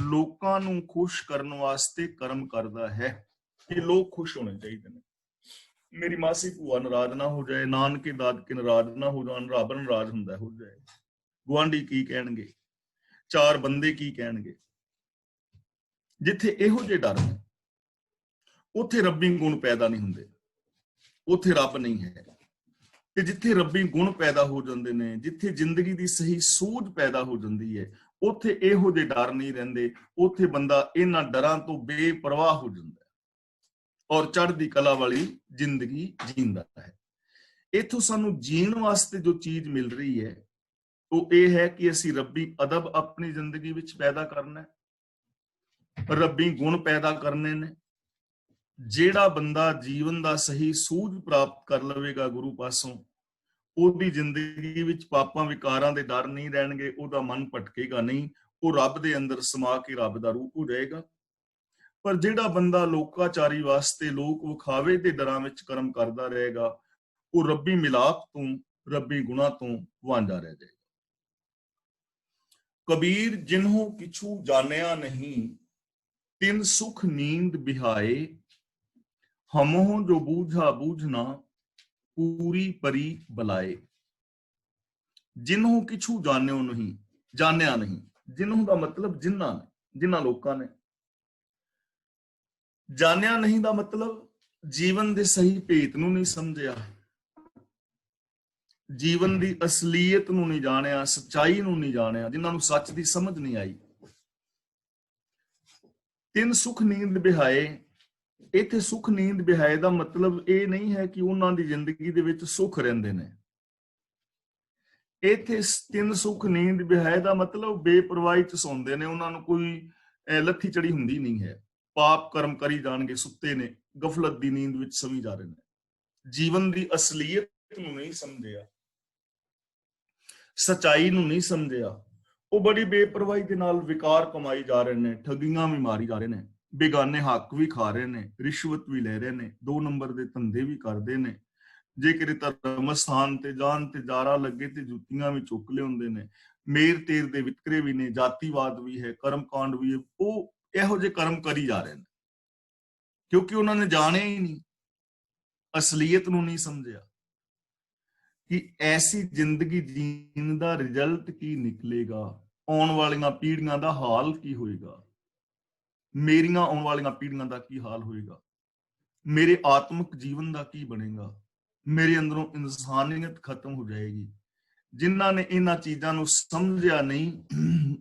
ਲੋਕਾਂ ਨੂੰ ਖੁਸ਼ ਕਰਨ ਵਾਸਤੇ ਕਰਮ ਕਰਦਾ ਹੈ ਕਿ ਲੋਕ ਖੁਸ਼ ਹੋਣੇ ਚਾਹੀਦੇ ਨੇ। ਮੇਰੀ ਮਾਸੀ ਭੂਆ ਨਾਰਾਜ਼ ਨਾ ਹੋ ਜਾਏ, ਨਾਨਕੇ ਦਾਦਕੇ ਨਾਰਾਜ਼ ਨਾ ਹੋ ਜਾਣ, ਰੱਬ ਨਾਰਾਜ਼ ਹੁੰਦਾ ਹੋ ਜਾਏ, ਗੁਆਂਢੀ ਕੀ ਕਹਿਣਗੇ, ਚਾਰ ਬੰਦੇ ਕੀ ਕਹਿਣਗੇ। ਜਿੱਥੇ ਇਹੋ ਜਿਹੇ ਡਰ ਨੇ ਉੱਥੇ ਰੱਬੀ ਗੁਣ ਪੈਦਾ ਨਹੀਂ ਹੁੰਦੇ, ਉੱਥੇ ਰੱਬ ਨਹੀਂ ਹੈ। ਤੇ ਜਿੱਥੇ ਰੱਬੀ ਗੁਣ ਪੈਦਾ ਹੋ ਜਾਂਦੇ ਨੇ, ਜਿੱਥੇ ਜ਼ਿੰਦਗੀ ਦੀ ਸਹੀ ਸੂਝ ਪੈਦਾ ਹੋ ਜਾਂਦੀ ਹੈ, ਉੱਥੇ ਇਹੋ ਜਿਹੇ ਡਰ ਨਹੀਂ ਰਹਿੰਦੇ। ਉੱਥੇ ਬੰਦਾ ਇਹਨਾਂ ਡਰਾਂ ਤੋਂ ਬੇਪਰਵਾਹ ਹੋ ਜਾਂਦਾ ਔਰ ਚੜ੍ਹਦੀ ਕਲਾ ਵਾਲੀ ਜ਼ਿੰਦਗੀ ਜੀਂਦਾ ਹੈ। ਇੱਥੋਂ ਸਾਨੂੰ ਜੀਣ ਵਾਸਤੇ ਜੋ ਚੀਜ਼ ਮਿਲ ਰਹੀ ਹੈ ਉਹ ਇਹ ਹੈ ਕਿ ਅਸੀਂ ਰੱਬੀ ਅਦਬ ਆਪਣੀ ਜ਼ਿੰਦਗੀ ਵਿੱਚ ਪੈਦਾ ਕਰਨਾ ਹੈ, ਰੱਬੀ ਗੁਣ ਪੈਦਾ ਕਰਨੇ ਨੇ। ਜਿਹੜਾ ਬੰਦਾ ਜੀਵਨ ਦਾ ਸਹੀ ਸੂਝ ਪ੍ਰਾਪਤ ਕਰ ਲਵੇਗਾ ਗੁਰੂ ਪਾਸੋਂ, ਉਹਦੀ ਜ਼ਿੰਦਗੀ ਵਿੱਚ ਪਾਪਾਂ ਵਿਕਾਰਾਂ ਦੇ ਡਰ ਨਹੀਂ ਰਹਿਣਗੇ, ਉਹਦਾ ਮਨ ਭਟਕੇਗਾ ਨਹੀਂ, ਉਹ ਰੱਬ ਦੇ ਅੰਦਰ ਸਮਾ ਕੇ ਰੱਬ ਦਾ ਰੂਪ ਹੋ ਜਾਏਗਾ। ਪਰ ਜਿਹੜਾ ਬੰਦਾ ਲੋਕਾਚਾਰੀ ਵਾਸਤੇ ਲੋਕ ਵਿਖਾਵੇ ਦੇ ਡਰਾਂ ਵਿੱਚ ਕਰਮ ਕਰਦਾ ਰਹੇਗਾ, ਉਹ ਰੱਬੀ ਮਿਲਾਪ ਤੋਂ, ਰੱਬੀ ਗੁਣਾ ਤੋਂ ਵਾਂਝਾ ਰਹਿ ਜਾਏਗਾ। ਕਬੀਰ ਜਿਨਹੂ ਕਿਛੂ ਜਾਣਿਆ ਨਹੀਂ, ਤਿਨ ਸੁਖ ਨੀਂਦ ਬਿਹਾਏ, ਹਮੋਂ ਜੋ ਬੂਝਾ ਬੂਝਣਾ, ਪੂਰੀ ਪਰੀ ਬਲਾਏ। ਜਿਨਹੂ ਕਿਛੂ ਜਾਣਿਓ ਨਹੀਂ, ਜਾਣਿਆ ਨਹੀਂ, ਜਿਨਹੂ ਦਾ ਮਤਲਬ ਜਿਨ੍ਹਾਂ ਨੇ, ਜਿਨ੍ਹਾਂ ਲੋਕਾਂ ਨੇ। ਜਾਣਿਆ ਨਹੀਂ ਦਾ ਮਤਲਬ ਜੀਵਨ ਦੇ ਸਹੀ ਭੇਤ ਨੂੰ ਨਹੀਂ ਸਮਝਿਆ, ਜੀਵਨ ਦੀ ਅਸਲੀਅਤ ਨੂੰ ਨਹੀਂ ਜਾਣਿਆ, ਸੱਚਾਈ ਨੂੰ ਨਹੀਂ ਜਾਣਿਆ, ਜਿਨ੍ਹਾਂ ਨੂੰ ਸੱਚ ਦੀ ਸਮਝ ਨਹੀਂ ਆਈ। ਤਿੰਨ ਸੁਖ ਨੀਂਦ ਬਿਹਾਏ, ਇੱਥੇ ਸੁਖ ਨੀਂਦ ਬਿਹਾਏ ਦਾ ਮਤਲਬ ਇਹ ਨਹੀਂ ਹੈ ਕਿ ਉਹਨਾਂ ਦੀ ਜ਼ਿੰਦਗੀ ਦੇ ਵਿੱਚ ਸੁਖ ਰਹਿੰਦੇ ਨੇ। ਇੱਥੇ ਤਿੰਨ ਸੁਖ ਨੀਂਦ ਬਿਹਾਏ ਦਾ ਮਤਲਬ ਬੇਪਰਵਾਹੀ ਚ ਸੌਂਦੇ ਨੇ, ਉਹਨਾਂ ਨੂੰ ਕੋਈ ਲੱਥੀ ਚੜੀ ਹੁੰਦੀ ਨਹੀਂ ਹੈ, ਪਾਪ ਕਰਮ ਕਰੀ ਜਾਣਗੇ, ਸੁੱਤੇ ਨੇ, ਗਫਲਤ ਦੀ ਨੀਂਦ ਵਿੱਚ ਸੌਂ ਜਾ ਰਹੇ ਨੇ, ਜੀਵਨ ਦੀ ਅਸਲੀਅਤ ਨੂੰ ਨਹੀਂ ਸਮਝਿਆ, ਸਚਾਈ ਨੂੰ ਨਹੀਂ ਸਮਝਿਆ। ਉਹ ਬੜੀ ਬੇਪਰਵਾਹੀ ਦੇ ਨਾਲ ਵਿਕਾਰ ਕਮਾਈ ਜਾ ਰਹੇ ਨੇ, ਠੱਗੀਆਂ ਵੀ ਮਾਰੀ ਜਾ ਰਹੇ ਨੇ, ਬੇਗਾਨੇ ਹੱਕ ਵੀ ਖਾ ਰਹੇ ਨੇ, ਰਿਸ਼ਵਤ ਵੀ ਲੈ ਰਹੇ ਨੇ, 2 ਨੰਬਰ ਦੇ ਧੰਦੇ ਵੀ ਕਰਦੇ ਨੇ। ਜੇ ਕਿਤੇ ਧਰਮ ਸਥਾਨ ਤੇ ਜਾਣ ਤੇ ਜਾਰਾ ਲੱਗੇ ਤੇ ਜੁੱਤੀਆਂ ਵੀ ਚੁੱਕ ਲਿਆਉਂਦੇ ਨੇ, ਮੇਰ ਤੇਰ ਦੇ ਵਿਤਕਰੇ ਵੀ ਨੇ, ਜਾਤੀਵਾਦ ਵੀ ਹੈ, ਕਰਮ ਕਾਂਡ ਵੀ ਹੈ। ਉਹ ਇਹੋ ਜਿਹੇ ਕਰਮ ਕਰੀ ਜਾ ਰਹੇ ਨੇ ਕਿਉਂਕਿ ਉਹਨਾਂ ਨੇ ਜਾਣਿਆ ਹੀ ਨਹੀਂ, ਅਸਲੀਅਤ ਨੂੰ ਨਹੀਂ ਸਮਝਿਆ ਕਿ ਐਸੀ ਜ਼ਿੰਦਗੀ ਜੀਣ ਦਾ ਰਿਜ਼ਲਟ ਕੀ ਨਿਕਲੇਗਾ, ਆਉਣ ਵਾਲੀਆਂ ਪੀੜ੍ਹੀਆਂ ਦਾ ਹਾਲ ਕੀ ਹੋਏਗਾ, ਮੇਰੀਆਂ ਆਉਣ ਵਾਲੀਆਂ ਪੀੜ੍ਹੀਆਂ ਦਾ ਕੀ ਹਾਲ ਹੋਏਗਾ, ਮੇਰੇ ਆਤਮਿਕ ਜੀਵਨ ਦਾ ਕੀ ਬਣੇਗਾ, ਮੇਰੇ ਅੰਦਰੋਂ ਇਨਸਾਨੀਅਤ ਖਤਮ ਹੋ ਜਾਏਗੀ। ਜਿਨ੍ਹਾਂ ਨੇ ਇਹਨਾਂ ਚੀਜ਼ਾਂ ਨੂੰ ਸਮਝਿਆ ਨਹੀਂ,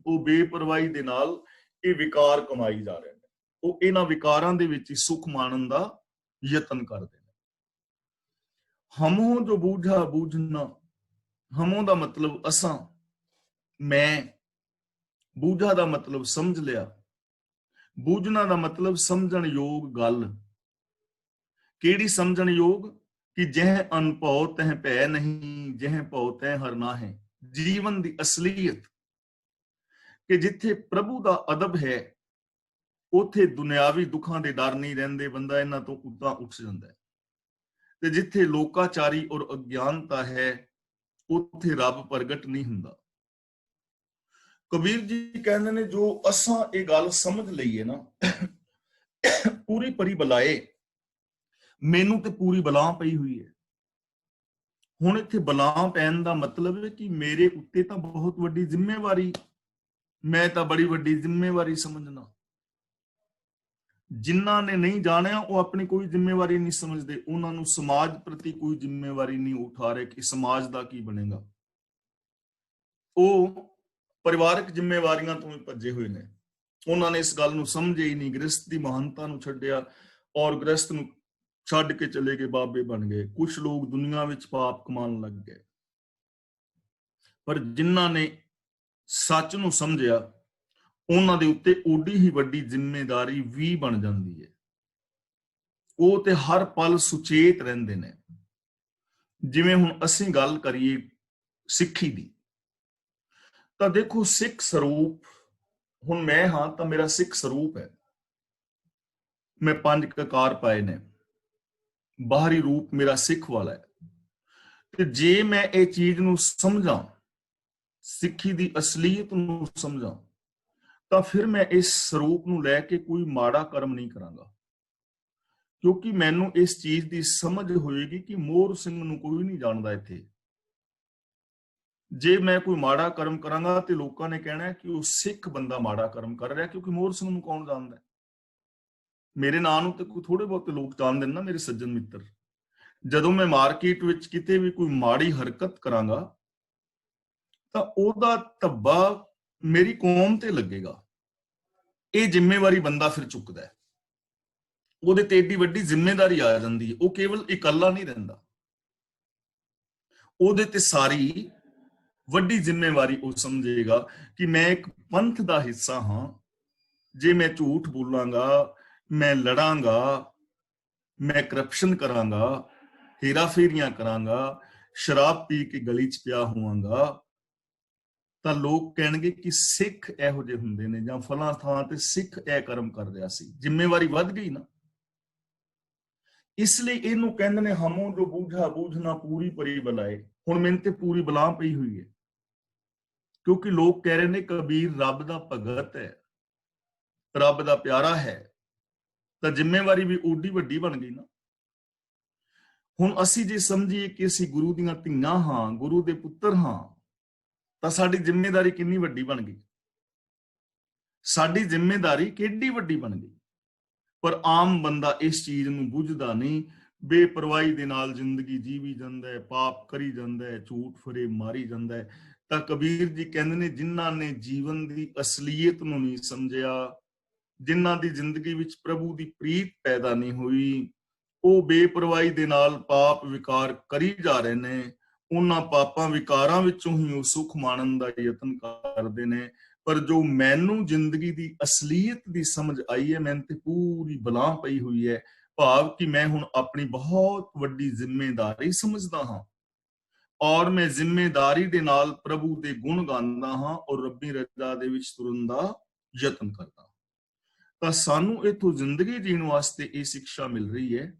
ਉਹ ਬੇਪਰਵਾਹੀ ਦੇ ਨਾਲ ਇਹ ਵਿਕਾਰ ਕਮਾਈ ਜਾ ਰਹੇ ਨੇ, ਉਹ ਇਹਨਾਂ ਵਿਕਾਰਾਂ ਦੇ ਵਿੱਚ ਹੀ ਸੁਖ ਮਾਣਨ ਦਾ ਯਤਨ ਕਰਦੇ ਨੇ। ਹਮੋਂ ਜੋ ਬੂਝਾ ਬੂਝਣਾ, ਹਮੋਂ ਦਾ ਮਤਲਬ ਅਸਾਂ, ਮੈਂ, ਬੂਝਾ ਦਾ ਮਤਲਬ ਸਮਝ ਲਿਆ, ਬੂਝਣਾ ਦਾ ਮਤਲਬ ਸਮਝਣ ਯੋਗ ਗੱਲ। ਕਿਹੜੀ ਸਮਝਣ ਯੋਗ? ਕਿ ਜਹ ਅਨਭਉ ਤਹ ਭੈ ਨਹੀਂ, ਜਹ ਭਉ ਤਹ ਹਰ ਨਾਹਿ। ਜੀਵਨ ਦੀ ਅਸਲੀਅਤ ਕਿ ਜਿੱਥੇ ਪ੍ਰਭੂ ਦਾ ਅਦਬ ਹੈ ਉੱਥੇ ਦੁਨਿਆਵੀ ਦੁੱਖਾਂ ਦੇ ਡਰ ਨਹੀਂ ਰਹਿੰਦੇ, ਬੰਦਾ ਇਹਨਾਂ ਤੋਂ ਉੱਦਾਂ ਉੱਠ ਜਾਂਦਾ ਹੈ। ਤੇ ਜਿੱਥੇ ਲੋਕਾਚਾਰੀ ਔਰ ਅਗਿਆਨਤਾ ਹੈ ਉੱਥੇ ਰੱਬ ਪ੍ਰਗਟ ਨਹੀਂ ਹੁੰਦਾ। ਕਬੀਰ ਜੀ ਕਹਿੰਦੇ ਨੇ ਜੋ ਅਸਾਂ ਇਹ ਗੱਲ ਸਮਝ ਲਈਏ ਨਾ, ਪੂਰੀ ਪਰੀ ਬਲਾਏ, ਮੈਨੂੰ ਤੇ ਪੂਰੀ ਬਲਾ ਪਈ ਹੋਈ ਹੈ। ਹੁਣ ਇੱਥੇ ਬਲਾ ਪੈਣ ਦਾ ਮਤਲਬ ਹੈ ਕਿ ਮੇਰੇ ਉੱਤੇ ਤਾਂ ਬਹੁਤ ਵੱਡੀ ਜ਼ਿੰਮੇਵਾਰੀ, ਮੈਂ ਤਾਂ ਬੜੀ ਵੱਡੀ ਜ਼ਿੰਮੇਵਾਰੀ ਸਮਝਣਾ। ਜਿਨ੍ਹਾਂ ਨੇ ਨਹੀਂ ਜਾਣਿਆ ਉਹ ਆਪਣੀ ਕੋਈ ਜ਼ਿੰਮੇਵਾਰੀ ਨਹੀਂ ਸਮਝਦੇ, ਉਹਨਾਂ ਨੂੰ ਸਮਾਜ ਪ੍ਰਤੀ ਕੋਈ ਜ਼ਿੰਮੇਵਾਰੀ ਨਹੀਂ ਉਠਾ ਰਹੇ ਕਿ ਸਮਾਜ ਦਾ ਕੀ ਬਣੇਗਾ। ਉਹ ਪਰਿਵਾਰਕ ਜ਼ਿੰਮੇਵਾਰੀਆਂ ਤੋਂ ਵੀ ਭੱਜੇ ਹੋਏ ਨੇ, ਉਹਨਾਂ ਨੇ ਇਸ ਗੱਲ ਨੂੰ ਸਮਝਿਆ ਹੀ ਨਹੀਂ, ਗ੍ਰਸਤ ਦੀ ਮਹਾਨਤਾ ਨੂੰ ਛੱਡਿਆ ਔਰ ਗ੍ਰਸਤ ਨੂੰ ਛੱਡ ਕੇ ਚਲੇ ਗਏ, ਬਾਬੇ ਬਣ ਗਏ। ਕੁਝ ਲੋਕ ਦੁਨੀਆ ਵਿੱਚ ਪਾਪ ਕਮਾਉਣ ਲੱਗ ਗਏ, ਪਰ ਜਿਨ੍ਹਾਂ ਨੇ ਸੱਚ ਨੂੰ ਸਮਝਿਆ ਉਹਨਾਂ ਦੇ ਉੱਤੇ ਓਡੀ ਹੀ ਵੱਡੀ ਜ਼ਿੰਮੇਵਾਰੀ ਵੀ ਬਣ ਜਾਂਦੀ ਹੈ। ਉਹ ਤੇ ਹਰ ਪਲ ਸੁਚੇਤ ਰਹਿੰਦੇ ਨੇ। ਜਿਵੇਂ ਹੁਣ ਅਸੀਂ ਗੱਲ ਕਰੀਏ ਸਿੱਖੀ ਦੀ, ਤਾਂ ਦੇਖੋ ਸਿੱਖ ਸਰੂਪ, ਹੁਣ ਮੈਂ ਹਾਂ ਤਾਂ ਮੇਰਾ ਸਿੱਖ ਸਰੂਪ ਹੈ, ਮੈਂ 5 ਕਕਾਰ ਪਾਏ ਨੇ, ਬਾਹਰੀ ਰੂਪ ਮੇਰਾ ਸਿੱਖ ਵਾਲਾ ਹੈ। ਤੇ ਜੇ ਮੈਂ ਇਹ ਚੀਜ਼ ਨੂੰ ਸਮਝਾਂ, ਸਿੱਖੀ ਦੀ ਅਸਲੀਅਤ ਨੂੰ ਸਮਝਾਂ, ਤਾਂ ਫਿਰ ਮੈਂ ਇਸ ਸਰੂਪ ਨੂੰ ਲੈ ਕੇ ਕੋਈ ਮਾੜਾ ਕਰਮ ਨਹੀਂ ਕਰਾਂਗਾ, ਕਿਉਂਕਿ ਮੈਨੂੰ ਇਸ ਚੀਜ਼ ਦੀ ਸਮਝ ਹੋਏਗੀ ਕਿ ਮੋਹਰ ਸਿੰਘ ਨੂੰ ਕੋਈ ਨਹੀਂ ਜਾਣਦਾ ਇੱਥੇ। ਜੇ ਮੈਂ ਕੋਈ ਮਾੜਾ ਕਰਮ ਕਰਾਂਗਾ ਤੇ ਲੋਕਾਂ ਨੇ ਕਹਿਣਾ ਕਿ ਉਹ ਸਿੱਖ ਬੰਦਾ ਮਾੜਾ ਕਰਮ ਕਰ ਰਿਹਾ, ਕਿਉਂਕਿ ਮੋਹਰ ਸਿੰਘ ਨੂੰ ਕੌਣ ਜਾਣਦਾ? ਮੇਰੇ ਨਾਂ ਨੂੰ ਤੇ ਕੋਈ ਥੋੜੇ ਬਹੁਤੇ ਲੋਕ ਜਾਣਦੇ ਨੇ ਨਾ, ਮੇਰੇ ਸੱਜਣ ਮਿੱਤਰ। ਜਦੋਂ ਮੈਂ ਮਾਰਕੀਟ ਵਿੱਚ ਕਿਤੇ ਵੀ ਕੋਈ ਮਾੜੀ ਹਰਕਤ ਕਰਾਂਗਾ ਤਾਂ ਉਹਦਾ ਧੱਬਾ ਮੇਰੀ ਕੌਮ ਤੇ ਲੱਗੇਗਾ। ਇਹ ਜ਼ਿੰਮੇਵਾਰੀ ਬੰਦਾ ਫਿਰ ਚੁੱਕਦਾ ਹੈ, ਉਹਦੇ ਤੇ ਏਡੀ ਵੱਡੀ ਜ਼ਿੰਮੇਵਾਰੀ ਆ ਜਾਂਦੀ ਹੈ। ਉਹ ਕੇਵਲ ਇਕੱਲਾ ਨਹੀਂ ਰਹਿੰਦਾ, ਉਹਦੇ ਤੇ ਸਾਰੀ ਵੱਡੀ ਜ਼ਿੰਮੇਵਾਰੀ ਉਹ ਸਮਝੇਗਾ ਕਿ ਮੈਂ ਇੱਕ ਪੰਥ ਦਾ ਹਿੱਸਾ ਹਾਂ। ਜੇ ਮੈਂ ਝੂਠ ਬੋਲਾਂਗਾ, ਮੈਂ ਲੜਾਂਗਾ, ਮੈਂ ਕਰਪਸ਼ਨ ਕਰਾਂਗਾ, ਹੇਰਾਫੇਰੀਆਂ ਕਰਾਂਗਾ, ਸ਼ਰਾਬ ਪੀ ਕੇ ਗਲੀ 'ਚ ਪਿਆ ਹੋਵਾਂਗਾ, ਤਾਂ ਲੋਕ ਕਹਿਣਗੇ ਕਿ ਸਿੱਖ ਇਹੋ ਜਿਹੇ ਹੁੰਦੇ ਨੇ, ਜਾਂ ਫਲਾਂ ਥਾਂ ਤੇ ਸਿੱਖ ਇਹ ਕਰਮ ਕਰ ਰਿਹਾ ਸੀ। ਜ਼ਿੰਮੇਵਾਰੀ ਵੱਧ ਗਈ ਨਾ। ਇਸ ਲਈ ਇਹਨੂੰ ਕਹਿੰਦੇ ਨੇ ਹਮੋ ਜੋ ਬੂਝਾ ਬੂਝਣਾ ਪੂਰੀ ਪਰੀ ਬਲਾਏ। ਹੁਣ ਮੈਨੂੰ ਤੇ ਪੂਰੀ ਬਲਾ ਪਈ ਹੋਈ ਹੈ, ਕਿਉਂਕਿ ਲੋਕ ਕਹਿ ਰਹੇ ਨੇ ਕਬੀਰ ਰੱਬ ਦਾ ਭਗਤ ਹੈ, ਰੱਬ ਦਾ ਪਿਆਰਾ ਹੈ, ਤਾਂ ਜ਼ਿੰਮੇਵਾਰੀ ਵੀ ਓਡੀ ਵੱਡੀ ਬਣ ਗਈ ਨਾ। ਹੁਣ ਅਸੀਂ ਜੇ ਸਮਝੀਏ ਕਿ ਅਸੀਂ ਗੁਰੂ ਦੀਆਂ ਧੀਆਂ ਹਾਂ, ਗੁਰੂ ਦੇ ਪੁੱਤਰ ਹਾਂ, ਤਾਂ ਸਾਡੀ ਜ਼ਿੰਮੇਵਾਰੀ ਕਿੰਨੀ ਵੱਡੀ ਬਣ ਗਈ। ਸਾਡੀ ਜ਼ਿੰਮੇਵਾਰੀ ਕਿੰਨੀ ਵੱਡੀ ਬਣ ਗਈ। ਪਰ ਆਮ ਬੰਦਾ ਇਸ ਚੀਜ਼ ਨੂੰ ਬੁੱਝਦਾ ਨਹੀਂ, ਬੇਪਰਵਾਹੀ ਦੇ ਨਾਲ ਜ਼ਿੰਦਗੀ ਜੀਵੀ ਜਾਂਦਾ ਹੈ, ਪਾਪ ਕਰੀ ਜਾਂਦਾ ਹੈ, ਝੂਠ ਫਰੇ ਮਾਰੀ ਜਾਂਦਾ ਹੈ। ਤਾਂ ਕਬੀਰ ਜੀ ਕਹਿੰਦੇ ਨੇ ਜਿਨ੍ਹਾਂ ਨੇ ਜੀਵਨ ਦੀ ਅਸਲੀਅਤ ਨੂੰ ਨਹੀਂ ਸਮਝਿਆ, ਜਿਨ੍ਹਾਂ ਦੀ ਜ਼ਿੰਦਗੀ ਵਿੱਚ ਪ੍ਰਭੂ ਦੀ ਪ੍ਰੀਤ ਪੈਦਾ ਨਹੀਂ ਹੋਈ, ਉਹ ਬੇਪਰਵਾਹੀ ਦੇ ਨਾਲ ਪਾਪ ਵਿਕਾਰ ਕਰੀ ਜਾ ਰਹੇ ਨੇ। ਉਹਨਾਂ ਪਾਪਾਂ ਵਿਕਾਰਾਂ ਵਿੱਚੋਂ ਹੀ ਉਹ ਸੁੱਖ ਮਾਣਨ ਦਾ ਯਤਨ ਕਰਦੇ ਨੇ। ਪਰ ਜੋ ਮੈਨੂੰ ਜ਼ਿੰਦਗੀ ਦੀ ਅਸਲੀਅਤ ਦੀ ਸਮਝ ਆਈ ਹੈ, ਮੈਨੂੰ ਤੇ ਪੂਰੀ ਬਲਾਂ ਪਈ ਹੋਈ ਹੈ, ਭਾਵ ਕਿ ਮੈਂ ਹੁਣ ਆਪਣੀ ਬਹੁਤ ਵੱਡੀ ਜ਼ਿੰਮੇਵਾਰੀ ਸਮਝਦਾ ਹਾਂ, ਔਰ ਮੈਂ ਜ਼ਿੰਮੇਵਾਰੀ ਦੇ ਨਾਲ ਪ੍ਰਭੂ ਦੇ ਗੁਣ ਗਾਉਂਦਾ ਹਾਂ ਔਰ ਰੱਬੀ ਰਜ਼ਾ ਦੇ ਵਿੱਚ ਤੁਰਨ ਦਾ ਯਤਨ ਕਰਦਾ। ਤਾਂ ਸਾਨੂੰ ਇਥੋਂ ਜ਼ਿੰਦਗੀ ਜੀਣ ਵਾਸਤੇ ਇਹ ਸਿੱਖਿਆ ਮਿਲ ਰਹੀ ਹੈ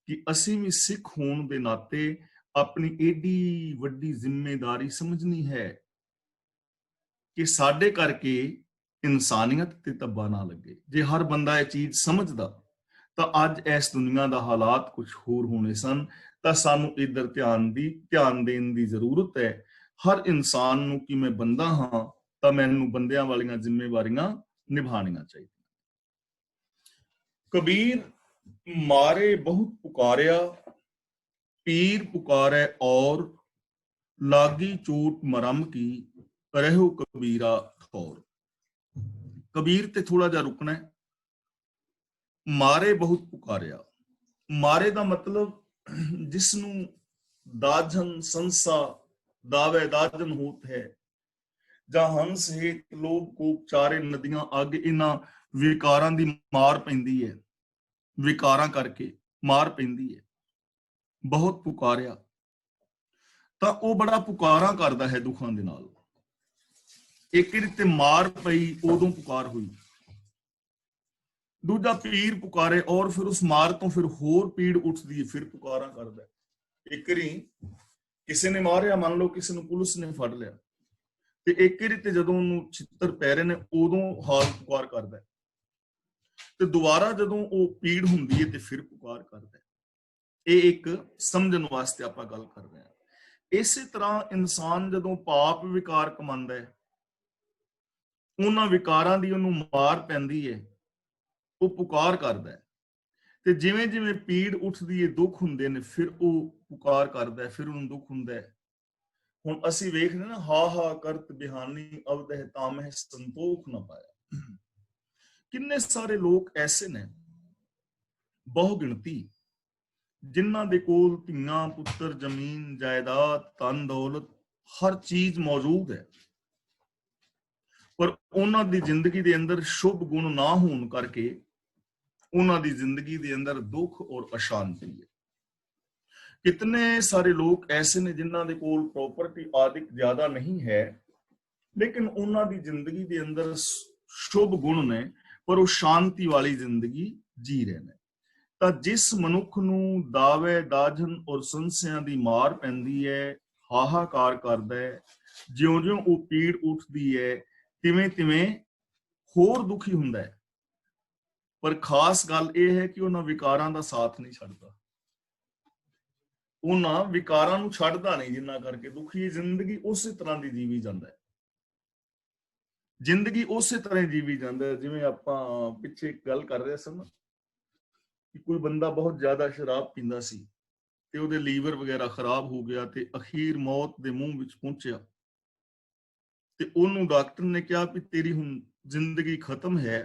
ਕਿ ਅਸੀਂ ਵੀ ਸਿੱਖ ਹੋਣ ਦੇ ਨਾਤੇ ਆਪਣੀ ਏਡੀ ਵੱਡੀ ਜ਼ਿੰਮੇਵਾਰੀ ਸਮਝਣੀ ਹੈ ਕਿ ਸਾਡੇ ਕਰਕੇ ਇਨਸਾਨੀਅਤ ਤੇ ਧੱਬਾ ਨਾ ਲੱਗੇ। ਜੇ ਹਰ ਬੰਦਾ ਇਹ ਚੀਜ਼ ਸਮਝਦਾ ਤਾਂ ਅੱਜ ਇਸ ਦੁਨੀਆ ਦਾ ਹਾਲਾਤ ਕੁਝ ਹੋਰ ਹੋਣੇ ਸਨ। ਤਾਂ ਸਾਨੂੰ ਇਧਰ ਧਿਆਨ ਦੇਣ ਦੀ ਜ਼ਰੂਰਤ ਹੈ। ਹਰ ਇਨਸਾਨ ਨੂੰ ਕਿ ਮੈਂ ਬੰਦਾ ਹਾਂ ਤਾਂ ਮੈਨੂੰ ਬੰਦਿਆਂ ਵਾਲੀਆਂ ਜ਼ਿੰਮੇਵਾਰੀਆਂ ਨਿਭਾਉਣੀਆਂ ਚਾਹੀਦੀਆਂ। ਕਬੀਰ ਮਾਰੇ ਬਹੁਤ ਪੁਕਾਰਿਆ, ਪੀਰ ਪੁਕਾਰੇ ਔਰ ਲਾਗੀ ਚੋਟ ਮਰਮ ਕੀ, ਰਹਿਓ ਕਬੀਰਾ ਠੌਰ। ਕਬੀਰ ਤੇ ਥੋੜਾ ਜਿਹਾ ਰੁਕਣਾ ਹੈ। ਮਾਰੇ ਬਹੁਤ ਪੁਕਾਰਿਆ, ਮਾਰੇ ਦਾ ਮਤਲਬ ਜਿਸ ਨੂੰ ਦਾਜਨ ਸੰਸਾ ਦਾਵੇ ਦਾਜਨ ਹੋਤ ਹੈ, ਜਾਂ ਹੰਸ ਹੇਤ ਲੋਭ ਕੋਪ ਚਾਰੇ ਨਦੀਆਂ ਅੱਗ, ਇਹਨਾਂ ਵਿਕਾਰਾਂ ਦੀ ਮਾਰ ਪੈਂਦੀ ਹੈ, ਵਿਕਾਰਾਂ ਕਰਕੇ ਮਾਰ ਪੈਂਦੀ ਹੈ। ਬਹੁਤ ਪੁਕਾਰਿਆ ਤਾਂ ਉਹ ਬੜਾ ਪੁਕਾਰਾਂ ਕਰਦਾ ਹੈ ਦੁੱਖਾਂ ਦੇ ਨਾਲ। ਇੱਕ ਤੇ ਮਾਰ ਪਈ ਉਦੋਂ ਪੁਕਾਰ ਹੋਈ। ਦੂਜਾ ਪੀਰ ਪੁਕਾਰੇ ਔਰ ਫਿਰ ਉਸ ਮਾਰ ਤੋਂ ਫਿਰ ਹੋਰ ਪੀੜ ਉੱਠਦੀ ਹੈ, ਫਿਰ ਪੁਕਾਰਾਂ ਕਰਦਾ। ਇੱਕ ਵਾਰੀ ਕਿਸੇ ਨੇ ਮਾਰਿਆ, ਮੰਨ ਲਓ ਕਿਸੇ ਨੂੰ ਪੁਲਿਸ ਨੇ ਫੜ ਲਿਆ, ਤੇ ਇੱਕ ਵਾਰੀ ਤੇ ਜਦੋਂ ਉਹਨੂੰ ਛਿੱਤਰ ਪੈ ਰਹੇ ਨੇ ਉਦੋਂ ਹਾਲ ਪੁਕਾਰ ਕਰਦਾ, ਤੇ ਦੁਬਾਰਾ ਜਦੋਂ ਉਹ ਪੀੜ ਹੁੰਦੀ ਹੈ ਤੇ ਫਿਰ ਪੁਕਾਰ ਕਰਦਾ। ਇਹ ਇੱਕ ਸਮਝਣ ਵਾਸਤੇ ਆਪਾਂ ਗੱਲ ਕਰ ਰਹੇ ਹਾਂ। ਇਸੇ ਤਰ੍ਹਾਂ ਇਨਸਾਨ ਜਦੋਂ ਪਾਪ ਵਿਕਾਰ ਕਮਾਉਂਦਾ ਹੈ, ਉਹਨਾਂ ਵਿਕਾਰਾਂ ਦੀ ਉਹਨੂੰ ਮਾਰ ਪੈਂਦੀ ਹੈ, ਉਹ ਪੁਕਾਰ ਕਰਦਾ ਹੈ। ਤੇ ਜਿਵੇਂ ਜਿਵੇਂ ਪੀੜ ਉੱਠਦੀ ਹੈ, ਦੁੱਖ ਹੁੰਦੇ ਨੇ, ਫਿਰ ਉਹ ਪੁਕਾਰ ਕਰਦਾ, ਫਿਰ ਉਹਨੂੰ ਦੁੱਖ ਹੁੰਦਾ ਹੈ। ਹੁਣ ਅਸੀਂ ਵੇਖਦੇ ਨਾ, ਹਾ ਹਾ ਕਰਤ ਬਿਹਾਨੀ ਅਵਦਹਿ ਤਾਮਹਿ ਸੰਤੋਖ ਨਾ ਪਾਇਆ। ਕਿੰਨੇ ਸਾਰੇ ਲੋਕ ਐਸੇ ਨੇ, ਬਹੁ ਗਿਣਤੀ, ਜਿਨ੍ਹਾਂ ਦੇ ਕੋਲ ਧੀਆਂ ਪੁੱਤਰ, ਜ਼ਮੀਨ ਜਾਇਦਾਦ, ਧਨ ਦੌਲਤ, ਹਰ ਚੀਜ਼ ਮੌਜੂਦ ਹੈ, ਪਰ ਉਹਨਾਂ ਦੀ ਜ਼ਿੰਦਗੀ ਦੇ ਅੰਦਰ ਸ਼ੁਭ ਗੁਣ ਨਾ ਹੋਣ ਕਰਕੇ ਉਹਨਾਂ ਦੀ ਜ਼ਿੰਦਗੀ ਦੇ ਅੰਦਰ ਦੁੱਖ ਔਰ ਅਸ਼ਾਂਤੀ ਹੈ। ਕਿਤਨੇ ਸਾਰੇ ਲੋਕ ਐਸੇ ਨੇ ਜਿਨ੍ਹਾਂ ਦੇ ਕੋਲ ਪ੍ਰੋਪਰਟੀ ਆਦਿਕ ਜ਼ਿਆਦਾ ਨਹੀਂ ਹੈ, ਲੇਕਿਨ ਉਹਨਾਂ ਦੀ ਜ਼ਿੰਦਗੀ ਦੇ ਅੰਦਰ ਸ਼ੁਭ ਗੁਣ ਨੇ, ਪਰ ਉਹ ਸ਼ਾਂਤੀ ਵਾਲੀ ਜ਼ਿੰਦਗੀ ਜੀ ਰਹੇ ਨੇ। ਤਾਂ ਜਿਸ ਮਨੁੱਖ ਨੂੰ ਦਾਵੇ ਦਾਜਨ ਔਰ ਸੰਸਿਆਂ ਦੀ ਮਾਰ ਪੈਂਦੀ ਹੈ, ਹਾਹਾਕਾਰ ਕਰਦਾ ਹੈ, ਜਿਉਂ-ਜਿਉਂ ਉਹ ਪੀੜ ਉੱਠਦੀ ਹੈ, ਤਿਵੇਂ-ਤਿਵੇਂ ਹੋਰ ਦੁਖੀ ਹੁੰਦਾ ਹੈ। ਪਰ ਖਾਸ ਗੱਲ ਇਹ ਹੈ ਕਿ ਉਹਨਾਂ ਵਿਕਾਰਾਂ ਦਾ ਸਾਥ ਨਹੀਂ ਛੱਡਦਾ, ਉਹਨਾਂ ਵਿਕਾਰਾਂ ਨੂੰ ਛੱਡਦਾ ਨਹੀਂ, ਜਿੰਨਾ ਕਰਕੇ ਦੁਖੀ ਜ਼ਿੰਦਗੀ ਉਸੇ ਤਰ੍ਹਾਂ ਦੀ ਜੀਵੀ ਜਾਂਦਾ ਹੈ। ਜ਼ਿੰਦਗੀ ਉਸੇ ਤਰ੍ਹਾਂ ਜੀਵੀ ਜਾਂਦਾ ਹੈ। ਜਿਵੇਂ ਆਪਾਂ ਪਿੱਛੇ ਇੱਕ ਗੱਲ ਕਰ ਰਹੇ ਸਨ ਕਿ ਕੋਈ ਬੰਦਾ ਬਹੁਤ ਜ਼ਿਆਦਾ ਸ਼ਰਾਬ ਪੀਂਦਾ ਸੀ ਤੇ ਉਹਦੇ ਲੀਵਰ ਵਗੈਰਾ ਖਰਾਬ ਹੋ ਗਿਆ ਤੇ ਅਖੀਰ ਮੌਤ ਦੇ ਮੂੰਹ ਵਿੱਚ ਪਹੁੰਚਿਆ, ਤੇ ਉਹਨੂੰ ਡਾਕਟਰ ਨੇ ਕਿਹਾ ਵੀ ਤੇਰੀ ਹੁਣ ਜ਼ਿੰਦਗੀ ਖਤਮ ਹੈ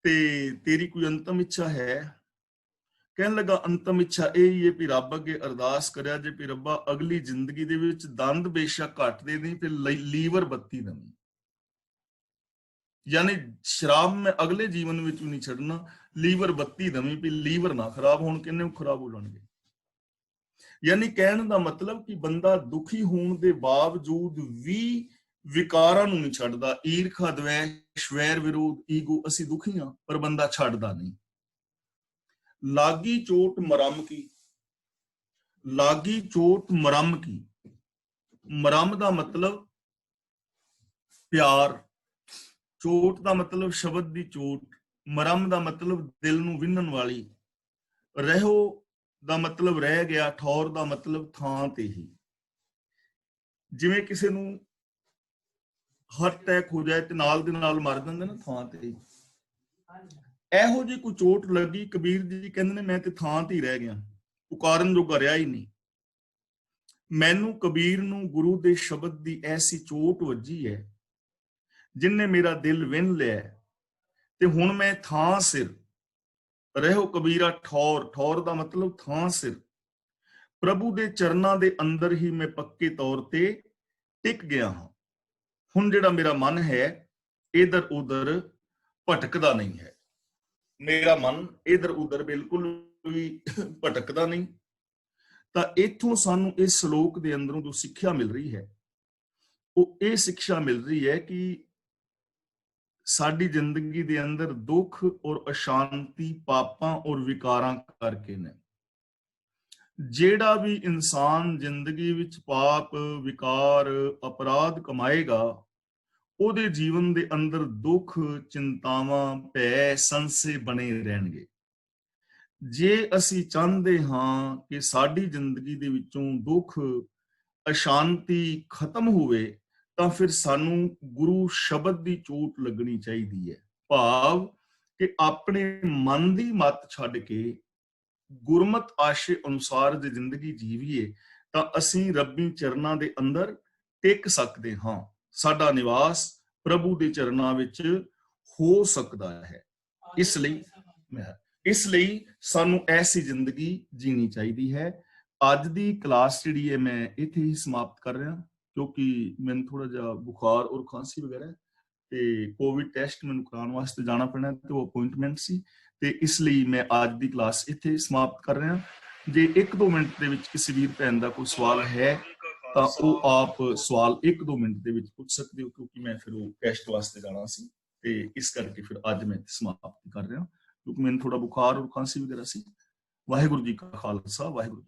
ਤੇ ਤੇਰੀ ਕੋਈ ਅੰਤਮ ਇੱਛਾ ਹੈ? ਕਹਿਣ ਲੱਗਾ ਅੰਤਮ ਇੱਛਾ ਇਹ ਹੀ ਹੈ ਵੀ ਰੱਬ ਅੱਗੇ ਅਰਦਾਸ ਕਰਿਆ ਜੇ ਵੀ ਰੱਬਾ ਅਗਲੀ ਜ਼ਿੰਦਗੀ ਦੇ ਵਿੱਚ ਦੰਦ ਬੇਸ਼ੱਕ ਘੱਟ ਦੇ ਨਹੀਂ ਤੇ ਲੀਵਰ ਬੱਤੀ ਦੇਵੀਂ। ਯਾਨੀ ਸ਼ਰਾਬ ਮੈਂ ਅਗਲੇ ਜੀਵਨ ਵਿੱਚ ਵੀ ਨਹੀਂ ਛੱਡਣਾ, ਲੀਵਰ ਬੱਤੀ ਦੇਵੀਂ ਵੀ ਲੀਵਰ ਨਾ ਖਰਾਬ ਹੋਣ, ਕਿੰਨੇ ਖਰਾਬ ਹੋ ਜਾਣਗੇ। ਯਾਨੀ ਕਹਿਣ ਦਾ ਮਤਲਬ ਕਿ ਬੰਦਾ ਦੁਖੀ ਹੋਣ ਦੇ ਬਾਵਜੂਦ ਵੀ ਵਿਕਾਰਾਂ ਨੂੰ ਨਹੀਂ ਛੱਡਦਾ। ਈਰਖਾ, ਦਵੇਸ਼, ਵੈਰ, ਵਿਰੋਧ, ਈਗੋ, ਅਸੀਂ ਦੁਖੀ ਹਾਂ ਪਰ ਬੰਦਾ ਛੱਡਦਾ ਨਹੀਂ। ਲਾਗੀ ਚੋਟ ਮਰਮ ਕੀ, ਲਾਗੀ ਚੋਟ ਮਰਮ ਕੀ। ਮਰਮ ਦਾ ਮਤਲਬ ਪਿਆਰ, ਚੋਟ ਦਾ ਮਤਲਬ ਸ਼ਬਦ ਦੀ ਚੋਟ, ਮਰਮ ਦਾ ਮਤਲਬ ਦਿਲ ਨੂੰ ਵਿੰਨਣ ਵਾਲੀ, ਰਹਿਓ ਦਾ ਮਤਲਬ ਰਹਿ ਗਿਆ, ਠੌਰ ਦਾ ਮਤਲਬ ਥਾਂ ਤੇ ਹੀ। ਜਿਵੇਂ ਕਿਸੇ ਨੂੰ ਹਾਰਟ ਅਟੈਕ ਹੋ ਜਾਏ ਤੇ ਨਾਲ ਦੇ ਨਾਲ ਮਰ ਜਾਂਦੇ ਨਾ ਥਾਂ ਤੇ ਹੀ, ਇਹੋ ਜਿਹੀ ਕੋਈ ਚੋਟ ਲੱਗੀ, ਕਬੀਰ ਜੀ ਕਹਿੰਦੇ ਨੇ ਮੈਂ ਤੇ ਥਾਂ ਤੇ ਹੀ ਰਹਿ ਗਿਆ, ਪੁਕਾਰਨ ਜੋਗਾ ਰਿਹਾ ਹੀ ਨਹੀਂ। ਮੈਨੂੰ ਕਬੀਰ ਨੂੰ ਗੁਰੂ ਦੇ ਸ਼ਬਦ ਦੀ ਐਸੀ ਚੋਟ ਵੱਜੀ ਹੈ ਜਿਨਨੇ ਮੇਰਾ ਦਿਲ ਵਿੰਨ ਲਿਆ ਤੇ ਹੁਣ ਮੈਂ ਥਾਂ ਸਿਰ, ਰਹਿਓ ਕਬੀਰਾ ਠੌਰ, ਠੌਰ ਦਾ ਮਤਲਬ ਥਾਂ ਸਿਰ, ਪ੍ਰਭੂ ਦੇ ਚਰਨਾਂ ਦੇ ਅੰਦਰ ਹੀ ਮੈਂ ਪੱਕੇ ਤੌਰ ਤੇ ਟਿਕ ਗਿਆ ਹਾਂ। ਹੁਣ ਜਿਹੜਾ ਮੇਰਾ ਮਨ ਹੈ ਇਧਰ ਉਧਰ ਭਟਕਦਾ ਨਹੀਂ ਹੈ, ਮੇਰਾ ਮਨ ਇਧਰ ਉਧਰ ਬਿਲਕੁਲ ਵੀ ਭਟਕਦਾ ਨਹੀਂ। ਤਾਂ ਇੱਥੋਂ ਸਾਨੂੰ ਇਸ ਸ਼ਲੋਕ ਦੇ ਅੰਦਰੋਂ ਜੋ ਸਿੱਖਿਆ ਮਿਲ ਰਹੀ ਹੈ ਉਹ ਇਹ ਸਿੱਖਿਆ ਮਿਲ ਰਹੀ ਹੈ ਕਿ ਸਾਡੀ ਜ਼ਿੰਦਗੀ ਦੇ ਅੰਦਰ ਦੁੱਖ ਔਰ ਅਸ਼ਾਂਤੀ ਪਾਪਾਂ ਔਰ ਵਿਕਾਰਾਂ ਕਰਕੇ ਨੇ। ਜਿਹੜਾ ਵੀ ਇਨਸਾਨ ਜ਼ਿੰਦਗੀ ਵਿੱਚ ਪਾਪ, ਵਿਕਾਰ, ਅਪਰਾਧ ਕਮਾਏਗਾ ਉਹਦੇ ਜੀਵਨ ਦੇ ਅੰਦਰ ਦੁੱਖ, ਚਿੰਤਾਵਾਂ, ਭੈ, ਸੰਸੇ ਬਣੇ ਰਹਿਣਗੇ। ਜੇ ਅਸੀਂ ਚਾਹੁੰਦੇ ਹਾਂ ਕਿ ਸਾਡੀ ਜ਼ਿੰਦਗੀ ਦੇ ਵਿੱਚੋਂ ਦੁੱਖ, ਅਸ਼ਾਂਤੀ ਖਤਮ ਹੋਵੇ ਤਾਂ ਫਿਰ ਸਾਨੂੰ ਗੁਰੂ ਸ਼ਬਦ ਦੀ ਚੋਟ ਲੱਗਣੀ ਚਾਹੀਦੀ ਹੈ। ਭਾਵ ਕਿ ਆਪਣੇ ਮਨ ਦੀ ਮੱਤ ਛੱਡ ਕੇ ਗੁਰਮਤ ਆਸ਼ੇ ਅਨੁਸਾਰ ਜੇ ਜ਼ਿੰਦਗੀ ਜੀਵੀਏ ਤਾਂ ਅਸੀਂ ਰੱਬੀ ਚਰਨਾਂ ਦੇ ਅੰਦਰ ਟਿਕ ਸਕਦੇ ਹਾਂ। ਸਾਡਾ ਨਿਵਾਸ ਪ੍ਰਭੂ ਦੇ ਚਰਨਾਂ ਵਿੱਚ ਹੋ ਸਕਦਾ ਹੈ। ਇਸ ਲਈ ਸਾਨੂੰ ਐਸੀ ਜ਼ਿੰਦਗੀ ਜੀਣੀ ਚਾਹੀਦੀ ਹੈ। ਅੱਜ ਦੀ ਕਲਾਸ ਜਿਹੜੀ ਹੈ ਮੈਂ ਇੱਥੇ ਹੀ ਸਮਾਪਤ ਕਰ ਰਿਹਾ ਕਿਉਂਕਿ ਮੈਨੂੰ ਥੋੜਾ ਜਿਹਾ ਬੁਖਾਰ ਔਰ ਖਾਂਸੀ ਵਗੈਰਾ ਤੇ ਕੋਵਿਡ ਟੈਸਟ ਮੈਨੂੰ ਕਰਾਉਣ ਵਾਸਤੇ ਜਾਣਾ ਪੈਣਾ ਤੇ ਉਹ ਅਪਾਇੰਟਮੈਂਟ ਸੀ, ਤੇ ਇਸ ਲਈ ਮੈਂ ਅੱਜ ਦੀ ਕਲਾਸ ਇੱਥੇ ਸਮਾਪਤ ਕਰ ਰਿਹਾ। ਜੇ 1-2 ਮਿੰਟ ਦੇ ਵਿੱਚ ਕਿਸੇ ਵੀਰ ਭੈਣ ਦਾ ਕੋਈ ਸਵਾਲ ਹੈ ਤਾਂ ਉਹ ਆਪ ਸਵਾਲ 1-2 ਮਿੰਟ ਦੇ ਵਿੱਚ ਪੁੱਛ ਸਕਦੇ ਹੋ, ਕਿਉਂਕਿ ਮੈਂ ਫਿਰ ਉਹ ਟੈਸਟ ਵਾਸਤੇ ਜਾਣਾ ਸੀ ਤੇ ਇਸ ਕਰਕੇ ਫਿਰ ਅੱਜ ਮੈਂ ਸਮਾਪਤ ਕਰ ਰਿਹਾ ਕਿਉਂਕਿ ਮੈਨੂੰ ਥੋੜਾ ਬੁਖਾਰ ਔਰ ਖਾਂਸੀ ਵਗੈਰਾ ਸੀ। ਵਾਹਿਗੁਰੂ ਜੀ ਕਾ ਖਾਲਸਾ, ਵਾਹਿਗੁਰੂ।